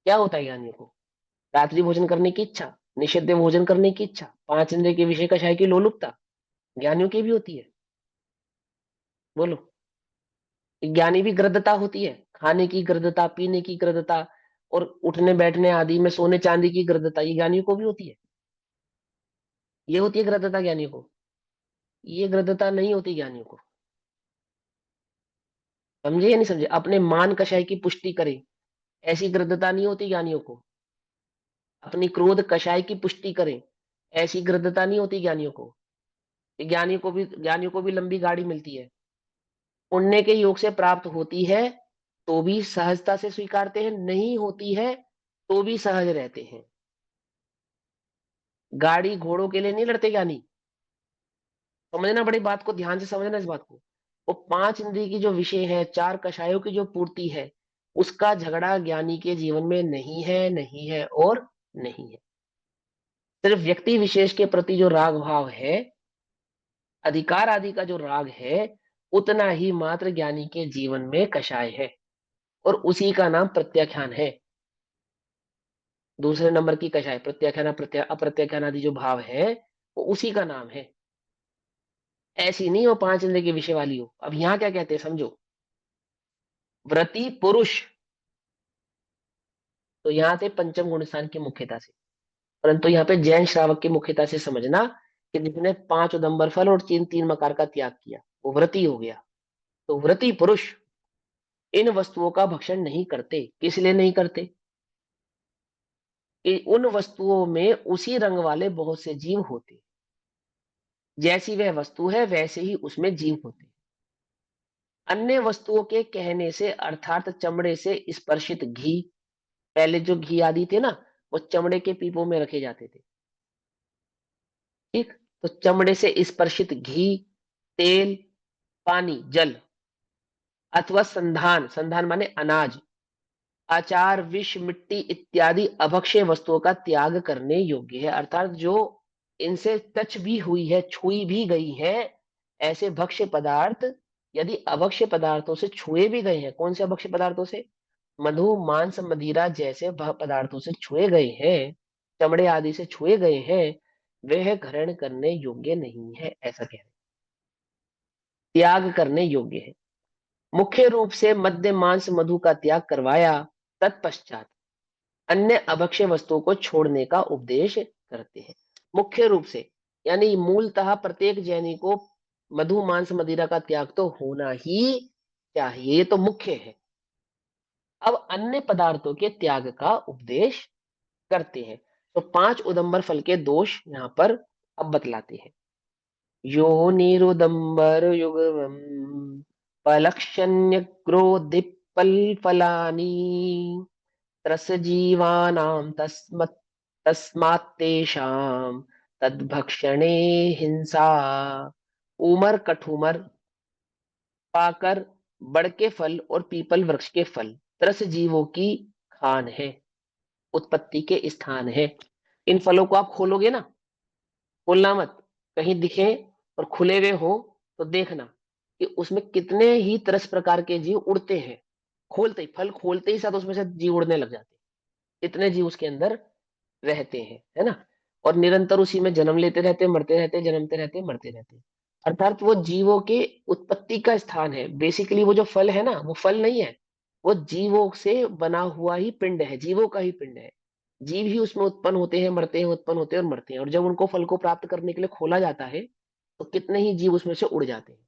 क्या होता है ज्ञानियों को? रात्रि भोजन करने की इच्छा, निषिद्ध भोजन करने की इच्छा, पांच इंद्रिय के विषय कषाय की लोलुपता, ज्ञानियों की भी होती है। बोलो, ज्ञानी भी ग्रद्धता होती है, खाने की ग्रद्धता, पीने की ग्रद्धता, और उठने बैठने आदि में, सोने चांदी की ग्रद्धता, ये ज्ञानियों को भी होती है। ये होती है ग्रद्धता ज्ञानियों को? ये ग्रद्धता नहीं होती ज्ञानियों को। समझे या नहीं समझे? अपने मान कषाय की पुष्टि करे, ऐसी ग्रद्धता नहीं होती ज्ञानियों को। अपनी क्रोध कषाय की पुष्टि करें, ऐसी ग्रद्धता नहीं होती ज्ञानियों को। ज्ञानियों को भी लंबी गाड़ी मिलती है, पुण्य के योग से प्राप्त होती है, तो भी सहजता से स्वीकारते हैं, नहीं होती है तो भी सहज रहते हैं। गाड़ी घोड़ों के लिए नहीं लड़ते ज्ञानी। समझना, बड़ी बात को ध्यान से समझना इस बात को। वो पांच इंद्रिय की जो विषय है, चार कषायों की जो पूर्ति है, उसका झगड़ा ज्ञानी के जीवन में नहीं है, नहीं है और नहीं है। सिर्फ व्यक्ति विशेष के प्रति जो राग भाव है, अधिकार आदि का जो राग है, उतना ही मात्र ज्ञानी के जीवन में कषाय है, और उसी का नाम प्रत्याख्यान है। दूसरे नंबर की कषाय प्रत्याख्यान, अप्रत्याख्यान आदि जो भाव है, वो उसी का नाम है। ऐसी नहीं हो पांच इंद्रिय के विषय वाली हो। अब यहां क्या कहते हैं समझो। व्रति पुरुष, तो यहां थे पंचम गुण स्थान की मुख्यता से, परंतु यहाँ पे जैन श्रावक की मुख्यता से समझना कि जिसने पांच उदंबर फल और तीन तीन मकार का त्याग किया, वो व्रती हो गया। तो व्रती पुरुष इन वस्तुओं का भक्षण नहीं करते। किस लिए नहीं करते? कि उन वस्तुओं में उसी रंग वाले बहुत से जीव होते, जैसी वह वस्तु है वैसे ही उसमें जीव होते। अन्य वस्तुओं के कहने से, अर्थात चमड़े से स्पर्शित घी, पहले जो घी आदि थे ना, वो चमड़े के पीपों में रखे जाते थे। ठीक, तो चमड़े से स्पर्शित घी, तेल, पानी, जल, अथवा संधान, संधान माने अनाज, आचार, विष, मिट्टी इत्यादि अभक्ष्य वस्तुओं का त्याग करने योग्य है। अर्थात जो इनसे टच भी हुई है, छुई भी गई है, ऐसे भक्ष्य पदार्थ यदि अभक्ष्य पदार्थों से छुए भी गए हैं, कौन से अभक्ष्य पदार्थों से? मधु, मांस, मदिरा जैसे पदार्थों से छुए गए हैं, चमड़े आदि से छुए गए हैं, वह ग्रहण करने योग्य नहीं है, ऐसा कह रहे, त्याग करने योग्य है। मुख्य रूप से मद्य, मांस, मधु का त्याग करवाया, तत्पश्चात अन्य अभक्ष्य वस्तुओं को छोड़ने का उपदेश करते हैं। मुख्य रूप से यानी मूलतः प्रत्येक जैनी को मधु, मांस, मदिरा का त्याग तो होना ही चाहिए, ये तो मुख्य है। अब अन्य पदार्थों के त्याग का उपदेश करते हैं। तो पांच उदंबर फल के दोष यहां पर अब बतलाते हैं। यो निरुदंबर युगम पलक्षण्य क्रोधिपल फलानी त्रसजीवानां तस्मात्तेषां तद्भक्षणे हिंसा। उमर, कठूमर, पाकर, बड़ के फल और पीपल वृक्ष के फल त्रस जीवों की खान है, उत्पत्ति के स्थान है। इन फलों को आप खोलोगे ना, खोलना मत, कहीं दिखे और खुले हुए हो तो देखना कि उसमें कितने ही तरस प्रकार के जीव उड़ते हैं। खोलते ही, फल खोलते ही साथ उसमें से जीव उड़ने लग जाते हैं, इतने जीव उसके अंदर रहते हैं, है ना। और निरंतर उसी में जन्म लेते रहते, मरते रहते, जन्मते रहते, मरते रहते। अर्थात वो जीवों के उत्पत्ति का स्थान है। बेसिकली वो जो फल है ना, वो फल नहीं है, वो जीवों से बना हुआ ही पिंड है, जीवों का ही पिंड है। जीव ही उसमें उत्पन्न होते हैं, मरते हैं, उत्पन्न होते हैं और मरते हैं। और जब उनको फल को प्राप्त करने के लिए खोला जाता है, तो कितने ही जीव उसमें से उड़ जाते हैं,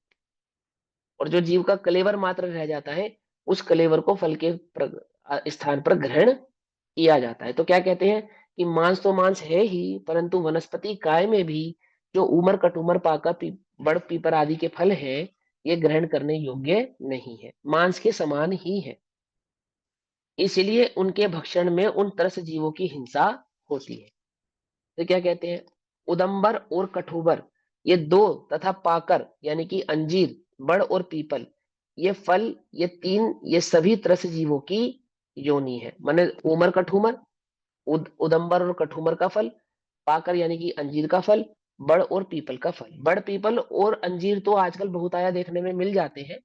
और जो जीव का कलेवर मात्र रह जाता है, उस कलेवर को फल के स्थान पर ग्रहण किया जाता है। तो क्या कहते हैं कि मांस तो मांस है ही, परंतु वनस्पति काय में भी जो उमर, कटुमर, पाका, बड़, पीपर आदि के फल है, ये ग्रहण करने योग्य नहीं है, मांस के समान ही है। इसलिए उनके भक्षण में उन तरस जीवों की हिंसा होती है। तो क्या कहते हैं, उदंबर और कठोबर, ये दो, तथा पाकर यानी कि अंजीर, बड़ और पीपल, ये फल, ये तीन, ये सभी तरस जीवों की योनि है। माने उमर, कठूमर, उदंबर और कठूमर का फल, पाकर यानी कि अंजीर का फल, बड़ और पीपल का फल। बड़, पीपल और अंजीर तो आजकल बहुतायत देखने में मिल जाते हैं।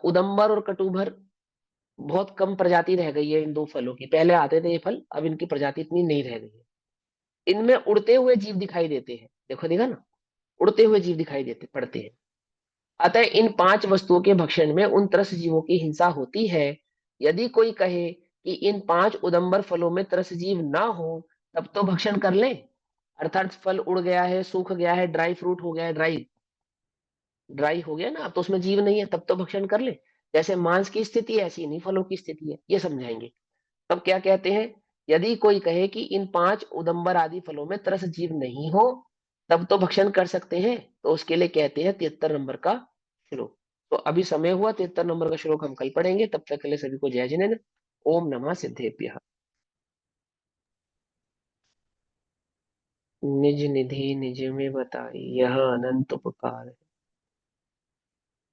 उदंबर और कटुभर बहुत कम प्रजाति रह गई है इन दो फलों की। पहले आते थे ये फल, अब इनकी प्रजाति इतनी नहीं रह गई है। इनमें उड़ते हुए जीव दिखाई देते हैं, देखो देखा ना, उड़ते हुए जीव दिखाई देते पड़ते हैं। अतः इन पांच वस्तुओं के भक्षण में उन त्रस्त जीवों की हिंसा होती है। यदि कोई कहे कि इन पांच उदंबर फलों में त्रस्त जीव ना हो, तब तो भक्षण कर ले। अर्थात फल उड़ गया है, सूख गया है, ड्राई फ्रूट हो गया है, ड्राई ड्राई हो गया ना, अब तो उसमें जीव नहीं है, तब तो भक्षण कर ले। जैसे मांस की स्थिति है, ऐसी नहीं फलों की स्थिति है, ये समझाएंगे। तब क्या कहते हैं, यदि कोई कहे कि इन पांच उदंबर आदि फलों में तरस जीव नहीं हो, तब तो भक्षण कर सकते हैं, तो उसके लिए कहते हैं 73 नंबर का श्लोक। तो अभी समय हुआ, 73 नंबर का श्लोक हम कल पढ़ेंगे। तब तक के लिए सभी को जय जिनेन्द्र। ओम नमः सिद्धेभ्यः। निज निधि निज में बताई, यह अनंत उपकार है,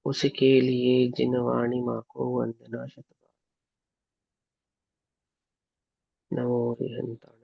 उसके लिए जिन वाणी माँ को वंदना शतबार। नमो हरिहंताण।